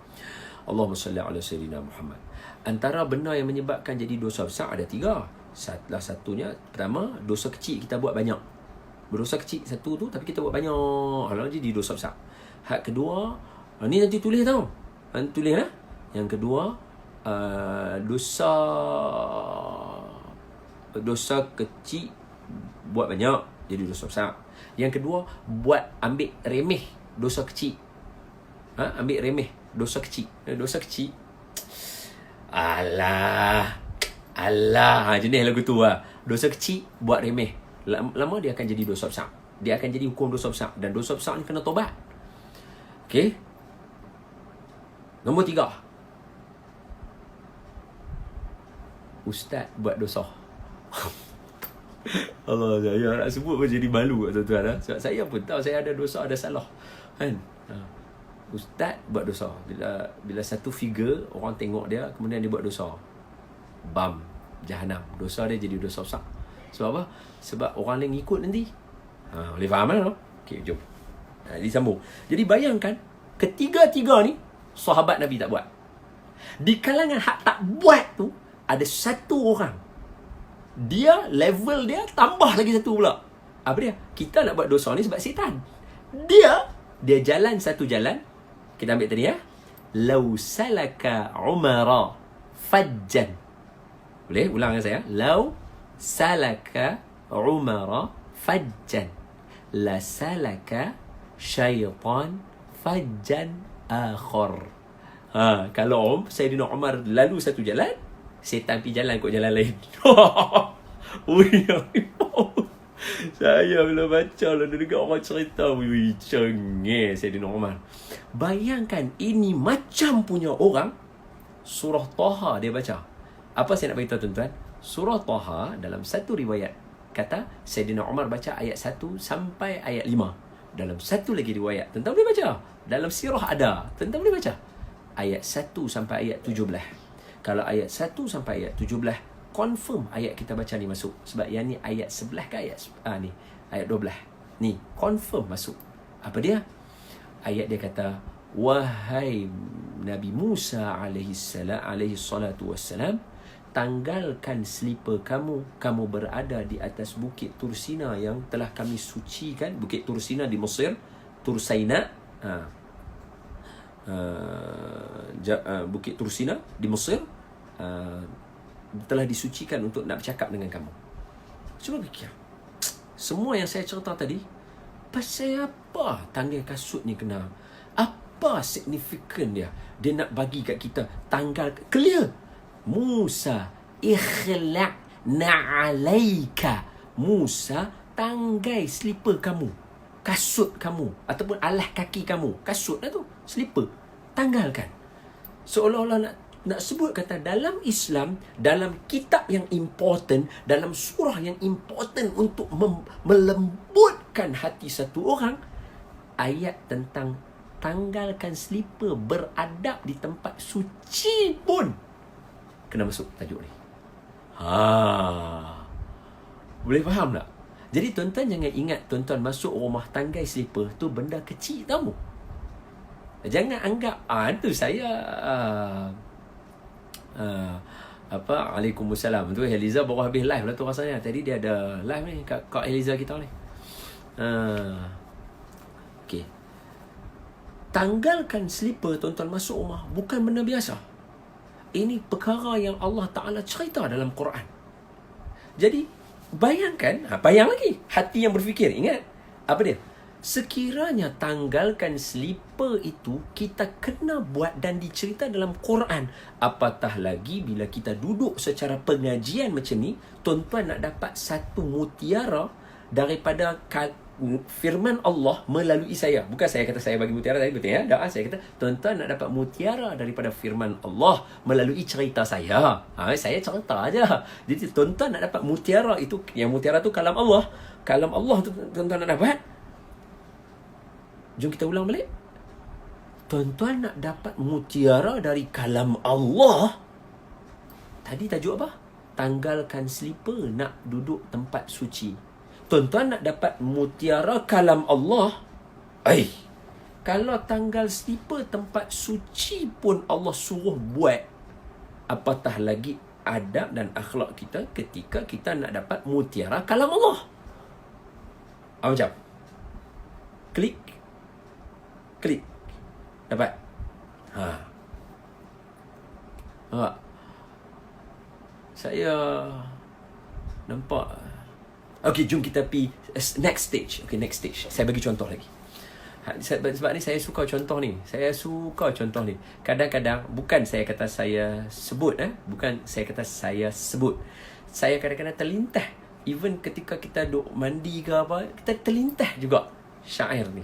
Allahumma salli ala sayyidina Muhammad. Antara benda yang menyebabkan jadi dosa besar ada 3. Salah satunya, pertama, dosa kecil kita buat banyak. Berdosa kecil satu tu, tapi kita buat banyak, lalu jadi dosa besar. Hak kedua, ni nanti tulis tau. Nanti tulis lah. Yang kedua, dosa kecil buat banyak, jadi dosa besar. Yang kedua, ambil remeh dosa kecil. Ambil remeh dosa kecil. Dosa kecil, Alah, jenis lagu tu lah. Dosa kecil buat remeh, lama dia akan jadi dosa besar. Dia akan jadi hukum dosa besar. Dan dosa besar ni kena tobat. Okey. Nombor 3, ustaz buat dosa. Allah, saya nak sebut pun jadi malu kat tuan-tuan. Sebab saya pun tahu saya ada dosa, ada salah, kan? Ustaz buat dosa. Bila satu figure orang tengok dia, kemudian dia buat dosa, bam, Jahanam. Dosa dia jadi dosa besar. Sebab apa? Sebab orang lain ikut nanti. Boleh faham kan? Okey, jom. Disambung. Jadi bayangkan, ketiga-tiga ni sahabat Nabi tak buat. Di kalangan hak tak buat tu, ada satu orang, dia level dia tambah lagi satu pula. Apa dia? Kita nak buat dosa ni sebab setan. Dia jalan satu jalan. Kita ambil tadi ya. Lau salaka Umara fajjan. Boleh ulang dengan saya? Lau salaka Umara fajjan, la salaka syaitan fajjan akhar. Kalau Sayyidina Umar lalu satu jalan, setan pergi jalan kot jalan lain. Saya bila baca lah, dengar orang cerita, cengeng Sayyidina Umar. Bayangkan, ini macam punya orang. Surah Taha dia baca. Apa saya nak beritahu tuan-tuan? Surah Taha dalam satu riwayat kata Sayyidina Umar baca ayat 1 sampai ayat 5. Dalam satu lagi riwayat, tuan-tuan boleh baca. Dalam sirah ada, tuan-tuan boleh baca ayat 1 sampai ayat 17. Kalau ayat 1 sampai ayat 17, confirm ayat kita baca ni masuk. Sebab yang ni ayat 11 ke ayat ni ayat 12. Ni confirm masuk. Apa dia? Ayat dia kata, wahai Nabi Musa alaihi salatu wassalam, tanggalkan selipar kamu berada di atas bukit Tursina yang telah kami sucikan. Bukit Tursina di Mesir, Tursaina, Bukit Tursina di Mesir, telah disucikan untuk nak bercakap dengan kamu. Cuba fikir, semua yang saya cerita tadi, pasal apa tanggal kasut ni kena? Apa signifikan dia? Dia nak bagi kat kita tanggal clear. Musa ikhla'na alaika. Musa, tanggai slipper kamu, kasut kamu, ataupun alas kaki kamu. Kasut lah tu, slipper, tanggalkan. Seolah-olah nak sebut kata dalam Islam, dalam kitab yang important, dalam surah yang important untuk melembutkan hati satu orang, ayat tentang tanggalkan slipper, beradab di tempat suci pun kena masuk tajuk ni. Boleh faham tak? Jadi tuan-tuan jangan ingat tuan-tuan masuk rumah tanggai slipper tu benda kecil tau. Jangan anggap tu saya Waalaikumsalam. Tu Eliza baru habis live lah tu rasanya. Tadi dia ada live ni Kak Eliza kita ni. Okey. Tanggalkan slipper tuan-tuan masuk rumah bukan benda biasa. Ini perkara yang Allah Ta'ala cerita dalam Quran. Jadi bayangkan, bayang lagi hati yang berfikir. Ingat apa dia? Sekiranya tanggalkan slipper itu kita kena buat dan dicerita dalam Quran, apatah lagi bila kita duduk secara pengajian macam ni, tuan-tuan nak dapat satu mutiara daripada firman Allah melalui saya. Bukan saya kata saya bagi mutiara tadi, betul ya? Tak, saya kata tuan-tuan nak dapat mutiara daripada firman Allah melalui cerita saya. Saya cerita aja. Jadi tuan-tuan nak dapat mutiara itu, yang mutiara tu kalam Allah. Kalam Allah tu tuan-tuan nak dapat. Jom kita ulang balik. Tuan-tuan nak dapat mutiara dari kalam Allah. Tadi tajuk apa? Tanggalkan slipper, nak duduk tempat suci. Tuan-tuan nak dapat mutiara kalam Allah. Kalau tanggal slipper tempat suci pun Allah suruh buat, apatah lagi adab dan akhlak kita ketika kita nak dapat mutiara kalam Allah. Macam klik dapat. Saya nampak. Okey, jom kita pergi next stage. Okey, next stage. Saya bagi contoh lagi. Sebab ni saya suka contoh ni. Kadang-kadang bukan saya kata saya sebut, bukan saya kata saya sebut. Saya kadang-kadang terlintah. Even ketika kita duk mandi ke apa, kita terlintah juga syair ni.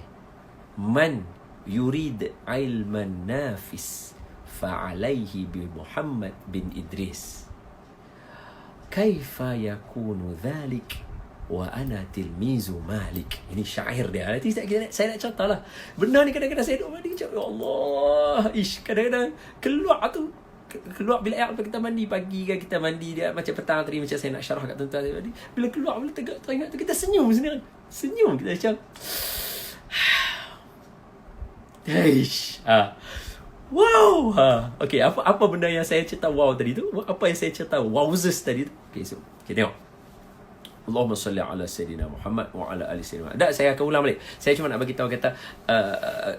Man yurid ilman nafis fa'alaihi bi Muhammad bin Idris. Kaifa yakunu dhalik wa ana tilmizu Malik. Ini syair dia. Nanti saya nak contoh lah. Benar ni kadang-kadang saya duduk mandi macam, ya Allah, kadang-kadang keluar bila air kita mandi pagi kan, kita mandi dia macam petang tadi, macam saya nak syarah kat tuan-tuan tadi. Bila keluar, bila teringat tu, kita senyum sendiri. Senyum kita macam wow. Okey, apa benda yang saya cerita wow tadi tu? Apa yang saya cerita wowzers tadi tu? Okey, so kita tengok. Allahumma salli ala Sayyidina Muhammad wa ala ali Sayyidina Muhammad. Saya akan ulang balik. Saya cuma nak bagi tahu kata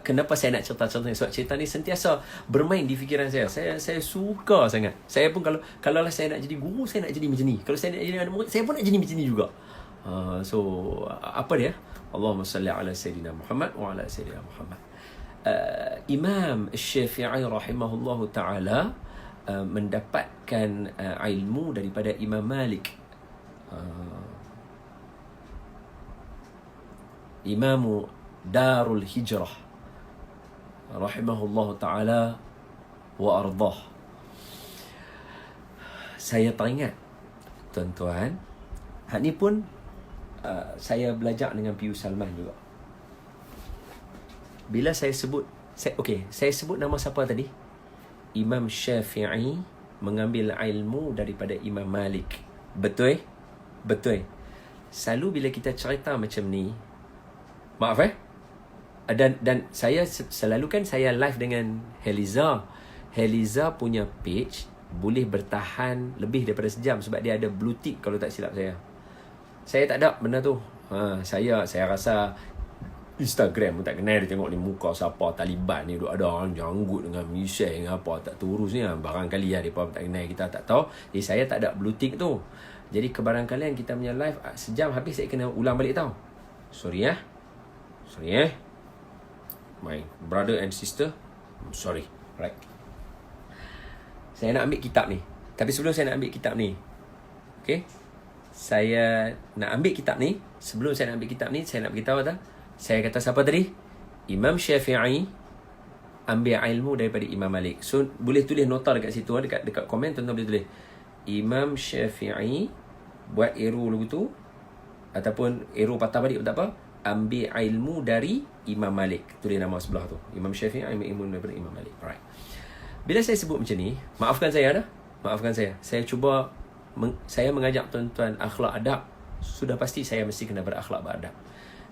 kenapa saya nak cerita ni. Sebab cerita ni sentiasa bermain di fikiran saya. Saya suka sangat. Saya pun kalau lah saya nak jadi guru, saya nak jadi macam ni. Kalau saya nak jadi anak murid, saya pun nak jadi macam ni juga. So apa dia? Allahumma salli ala Sayyidina Muhammad wa ala Sayyidina Muhammad. Imam Syafi'i rahimahullahu ta'ala mendapatkan ilmu daripada Imam Malik. Imamu Darul Hijrah rahimahullahu ta'ala wa ardah. Saya teringat, tuan-tuan, hak ni pun saya belajar dengan Pius Salman juga. Bila saya sebut, saya sebut nama siapa tadi? Imam Syafi'i mengambil ilmu daripada Imam Malik. Betul? Betul. Selalu bila kita cerita macam ni, maaf dan saya selalu kan saya live dengan Heliza. Heliza punya page boleh bertahan lebih daripada sejam sebab dia ada blue tick kalau tak silap saya. Saya tak ada benda tu. Saya rasa Instagram pun tak kenal, dia tengok ni muka siapa Taliban ni, duk ada orang janggut dengan Michelle dengan apa, tak terurus ni lah. Barangkali lah mereka tak kenal, kita tak tahu. Jadi saya tak ada blue tick tu. Jadi kebarangkalian kita punya live sejam habis, saya kena ulang balik tau. Sorry my brother and sister, sorry. Right, saya nak ambil kitab ni. Tapi sebelum saya nak ambil kitab ni, okay, saya nak ambil kitab ni. Sebelum saya nak ambil kitab ni, saya nak beritahu tak? Saya kata siapa tadi? Imam Syafi'i ambil ilmu daripada Imam Malik. So boleh tulis nota dekat situ, dekat komen tuan-tuan boleh tulis Imam Syafi'i buat arrow lagu tu, ataupun arrow patah balik pun tak apa, ambil ilmu dari Imam Malik. Tulis nama sebelah tu, Imam Syafi'i ambil ilmu daripada Imam Malik. Alright. Bila saya sebut macam ni, maafkan saya dah. Maafkan saya. Saya cuba saya mengajak tuan-tuan akhlak adab. Sudah pasti saya mesti kena berakhlak beradab.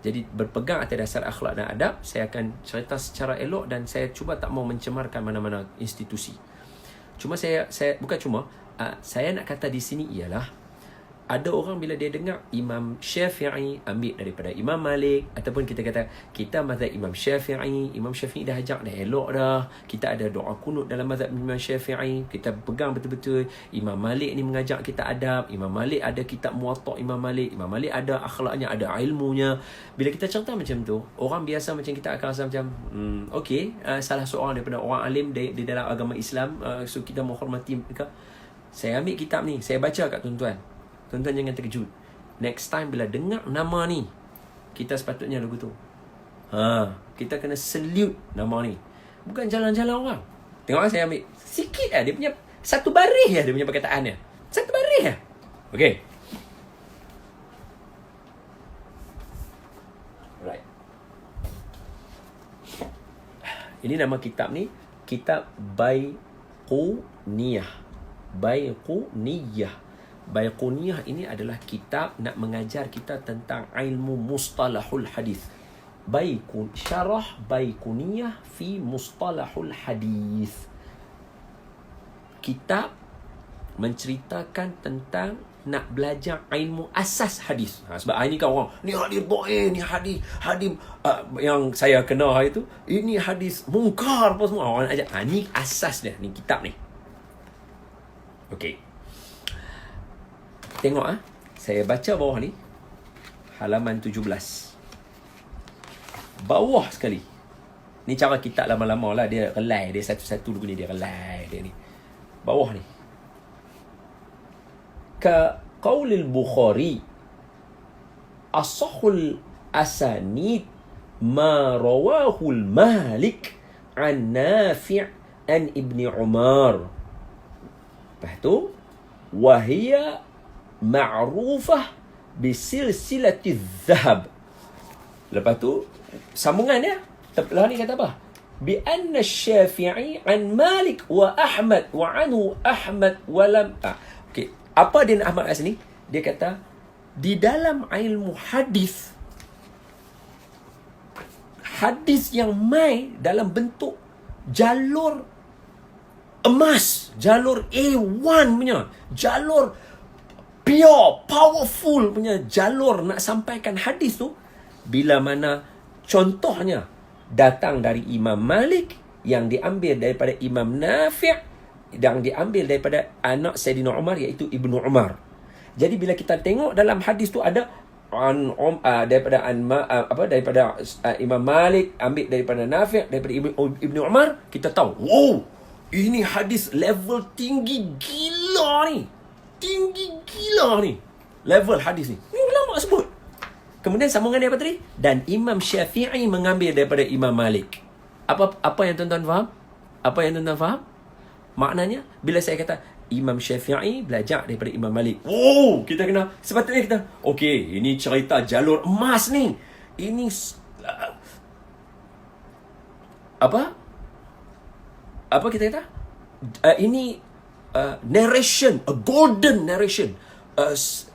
Jadi berpegang atas dasar akhlak dan adab, saya akan cerita secara elok dan saya cuba tak mau mencemarkan mana-mana institusi. Cuma saya bukan cuma, saya nak kata di sini ialah, ada orang bila dia dengar Imam Syafi'i ambil daripada Imam Malik, ataupun kita kata kita mazhab Imam Syafi'i dah ajak dah elok dah, kita ada doa kunut dalam mazhab Imam Syafi'i, kita pegang betul-betul. Imam Malik ni mengajak kita adab, Imam Malik ada kitab Muwatta Imam Malik ada akhlaknya, ada ilmunya. Bila kita cerita macam tu, orang biasa macam kita akan rasa macam salah seorang daripada orang alim di dalam agama Islam, so kita menghormati mereka. Saya ambil kitab ni, saya baca kat tuan-tuan. Tuan-tuan jangan terkejut. Next time bila dengar nama ni, kita sepatutnya lagu tu. Kita kena salute nama ni. Bukan jalan-jalan orang. Tengok saya ambil sikit lah. Dia punya satu baris lah dia punya perkataan dia. Satu baris lah. Okay. Right. Ini nama kitab ni. Kitab Baiquniyah. Baiquniyah. Baiquniyah ini adalah kitab nak mengajar kita tentang ilmu mustalahul hadis. Syarah Baiquniyah fi mustalahul hadis. Kitab menceritakan tentang nak belajar ilmu asas hadis. Sebab ini kan orang, ni hadis dhaif, ni hadis yang saya kenal hari tu, ini hadis mungkar apa semua. Orang nak ajar, ni asas dia, ni kitab ni. Okey. Tengok saya baca bawah ni, halaman 17. Bawah sekali. Ni cara kitab lama-lama lah. Dia relai. Dia satu-satu dulu ni. Dia relai. Dia ni. Bawah ni. Ka qaulil Bukhari. Asahul asanid ma rawahul Malik an Nafi' an Ibni Umar. Lepas tu. Wahia ma'rufah bisilsilati zahab. Lepas tu. Sambungan dia. Tebelah ni kata apa? Bi anna Syafi'i an Malik wa Ahmad wa anhu Ahmad wa lam. Okey, apa dia nak Ahmad kat sini? Dia kata di dalam ilmu hadis yang mai dalam bentuk jalur emas, jalur A1 punya, jalur pure, powerful punya jalur nak sampaikan hadis tu, bila mana contohnya datang dari Imam Malik, yang diambil daripada Imam Nafi', yang diambil daripada anak Sayyidina Umar, iaitu Ibnu Umar. Jadi bila kita tengok dalam hadis tu ada daripada Imam Malik, ambil daripada Nafi', daripada Ibnu Umar, kita tahu, wow, ini hadis level tinggi gila ni. Tinggi gila ni level hadis ni. Ni ulama sebut. Kemudian sambungan dia apa tadi? Dan Imam Syafi'i mengambil daripada Imam Malik. Apa yang tuan-tuan faham? Apa yang tuan-tuan faham? Maknanya, bila saya kata Imam Syafi'i belajar daripada Imam Malik. Oh, kita kena, sepatutnya kita, okey, ini cerita jalur emas ni. Ini, apa kita kata? Ini narration, a golden narration.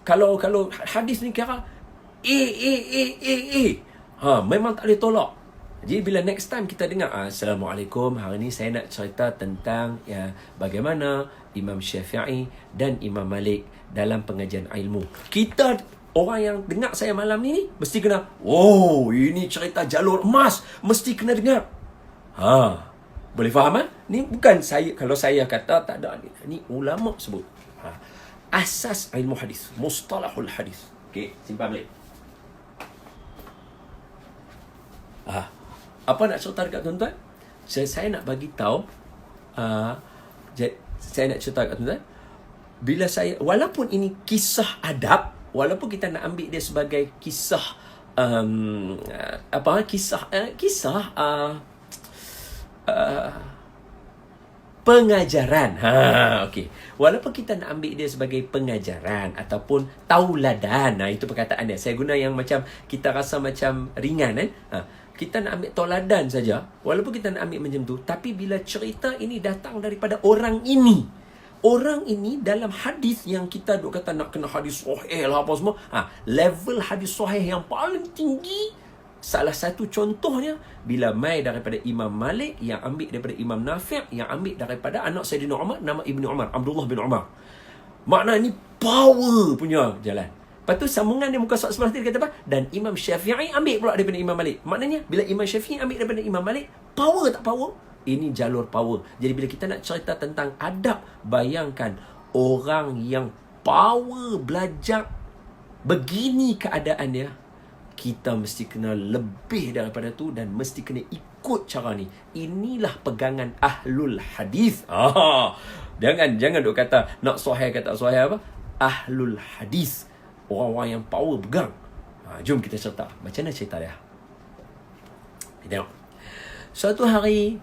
Kalau hadis ni kira memang tak boleh tolak. Jadi bila next time kita dengar, Assalamualaikum, hari ni saya nak cerita tentang bagaimana Imam Syafi'i dan Imam Malik dalam pengajian ilmu. Kita, orang yang dengar saya malam ni mesti kena, wow, ini cerita jalur emas, mesti kena dengar. Boleh faham? Ni bukan saya, kalau saya kata tak ada, ni ulama sebut. Asas ilmu hadis, mustalahul hadis. Okey, simpan balik. Apa nak cerita dekat tuan-tuan? Saya nak bagi tahu, saya nak cerita dekat tuan-tuan, bila saya, walaupun ini kisah adab, walaupun kita nak ambil dia sebagai kisah pengajaran. Okey. Walaupun kita nak ambil dia sebagai pengajaran ataupun tauladan. Itu perkataan dia. Saya guna yang macam kita rasa macam ringan kan. Kita nak ambil tauladan saja. Walaupun kita nak ambil macam tu, tapi bila cerita ini datang daripada orang ini. Orang ini dalam hadis yang kita duk kata nak kena hadis sahih lah apa semua. Level hadis sahih yang paling tinggi, salah satu contohnya bila mai daripada Imam Malik, yang ambil daripada Imam Nafi', yang ambil daripada anak Sayyidina Umar, nama Ibnu Umar, Abdullah bin Umar. Makna ni power punya jalan. Lepas tu sambungan dia muka surat sebelah dia kata apa? Dan Imam Syafi'i ambil pula daripada Imam Malik. Maknanya bila Imam Syafi'i ambil daripada Imam Malik, power tak power? Ini jalur power. Jadi bila kita nak cerita tentang adab, bayangkan orang yang power belajar begini keadaan dia, kita mesti kena lebih daripada tu dan mesti kena ikut cara ni. Inilah pegangan ahlul hadis. Jangan duk kata nak sahih kata sahih apa? Ahlul hadis. Orang-orang yang power pegang. Jom kita cerita. Macam mana cerita dia? Kita tengok. Suatu hari,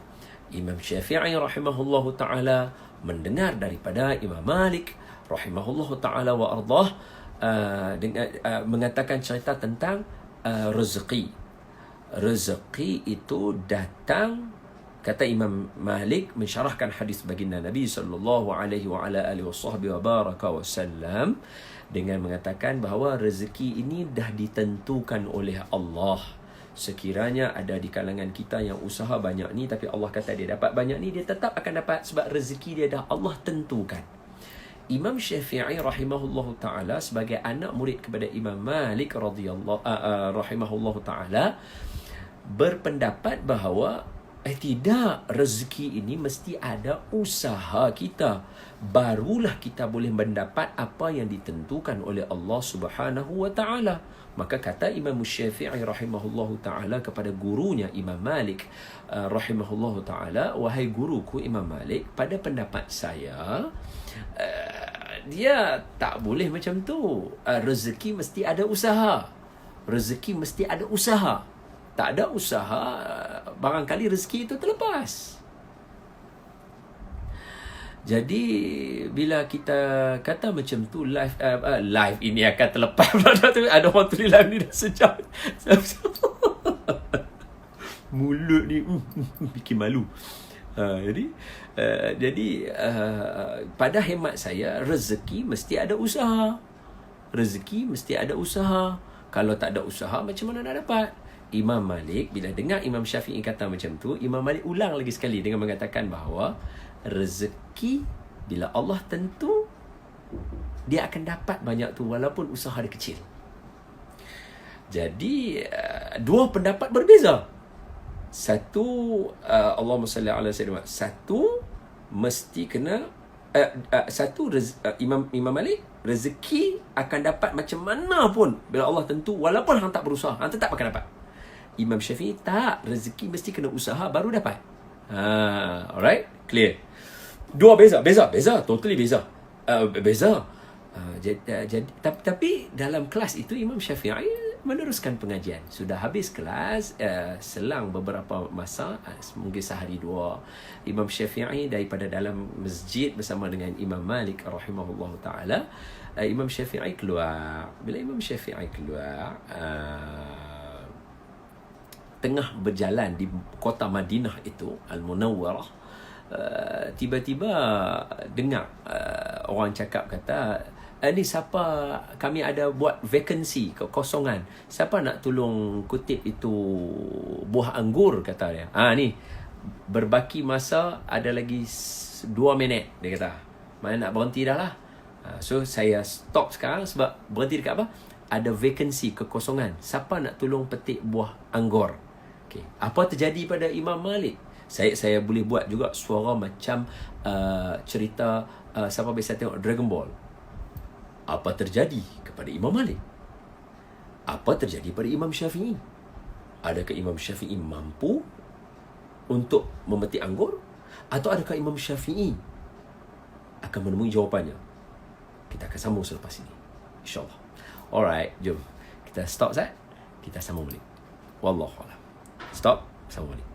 Imam Syafi'i rahimahullahu ta'ala mendengar daripada Imam Malik rahimahullahu ta'ala wa ardah mengatakan cerita tentang rezeki. Rezeki itu datang, kata Imam Malik mensyarahkan hadis baginda Nabi sallallahu alaihi wa ala alihi wa baraka wasallam dengan mengatakan bahawa rezeki ini dah ditentukan oleh Allah. Sekiranya ada di kalangan kita yang usaha banyak ni, tapi Allah kata dia dapat banyak ni, dia tetap akan dapat sebab rezeki dia dah Allah tentukan. Imam Syafi'i rahimahullahu ta'ala sebagai anak murid kepada Imam Malik rahimahullahu ta'ala berpendapat bahawa tidak, rezeki ini mesti ada usaha kita, barulah kita boleh mendapat apa yang ditentukan oleh Allah Subhanahu wa ta'ala. Maka kata Imam Syafi'i rahimahullahu ta'ala kepada gurunya Imam Malik rahimahullahu ta'ala, wahai guruku Imam Malik, pada pendapat saya dia tak boleh macam tu. Rezeki mesti ada usaha. Rezeki mesti ada usaha. Tak ada usaha, barangkali rezeki itu terlepas. Jadi bila kita kata macam tu, live ini akan terlepas. Ada orang tulis live ni dah sejam. Mulut ni bikin malu. Jadi pada hemat saya, rezeki mesti ada usaha. Rezeki mesti ada usaha. Kalau tak ada usaha, macam mana nak dapat? Imam Malik bila dengar Imam Syafi'i kata macam tu, Imam Malik ulang lagi sekali dengan mengatakan bahawa rezeki bila Allah tentu, dia akan dapat banyak tu walaupun usaha dia kecil. Jadi dua pendapat berbeza. Satu, Allahumma salli ala sayyidina, satu mesti kena Imam Malik, rezeki akan dapat macam mana pun bila Allah tentu, walaupun hang tak berusaha, hang tetap akan dapat. Imam Syafi'i tak, rezeki mesti kena usaha baru dapat. Alright, clear. Dua beza, totally beza. Tapi dalam kelas itu Imam Syafi'i meneruskan pengajian. Sudah habis kelas, selang beberapa masa, mungkin sehari dua, Imam Syafi'i daripada dalam masjid bersama dengan Imam Malik rahimahullahu ta'ala, Imam Syafi'i keluar. Bila Imam Syafi'i keluar, tengah berjalan di kota Madinah itu, Al-Munawwarah, tiba-tiba dengar orang cakap, kata, ni siapa, kami ada buat vacancy, kekosongan, siapa nak tolong kutip itu buah anggur, kata dia. Ni berbaki masa ada lagi 2 minit, dia kata. Mana nak berhenti dah lah. So saya stop sekarang sebab berhenti dekat apa? Ada vacancy, kekosongan, siapa nak tolong petik buah anggur. Okay. Apa terjadi pada Imam Malik? Saya boleh buat juga suara macam cerita siapa biasa tengok Dragon Ball. Apa terjadi kepada Imam Malik? Apa terjadi pada Imam Syafi'i? Adakah Imam Syafi'i mampu untuk memetik anggur? Atau adakah Imam Syafi'i akan menemui jawapannya? Kita akan sambung selepas ini, InsyaAllah. Alright, jom kita stop, Zat. Kita sambung balik. Wallahualam. Stop, sambung balik.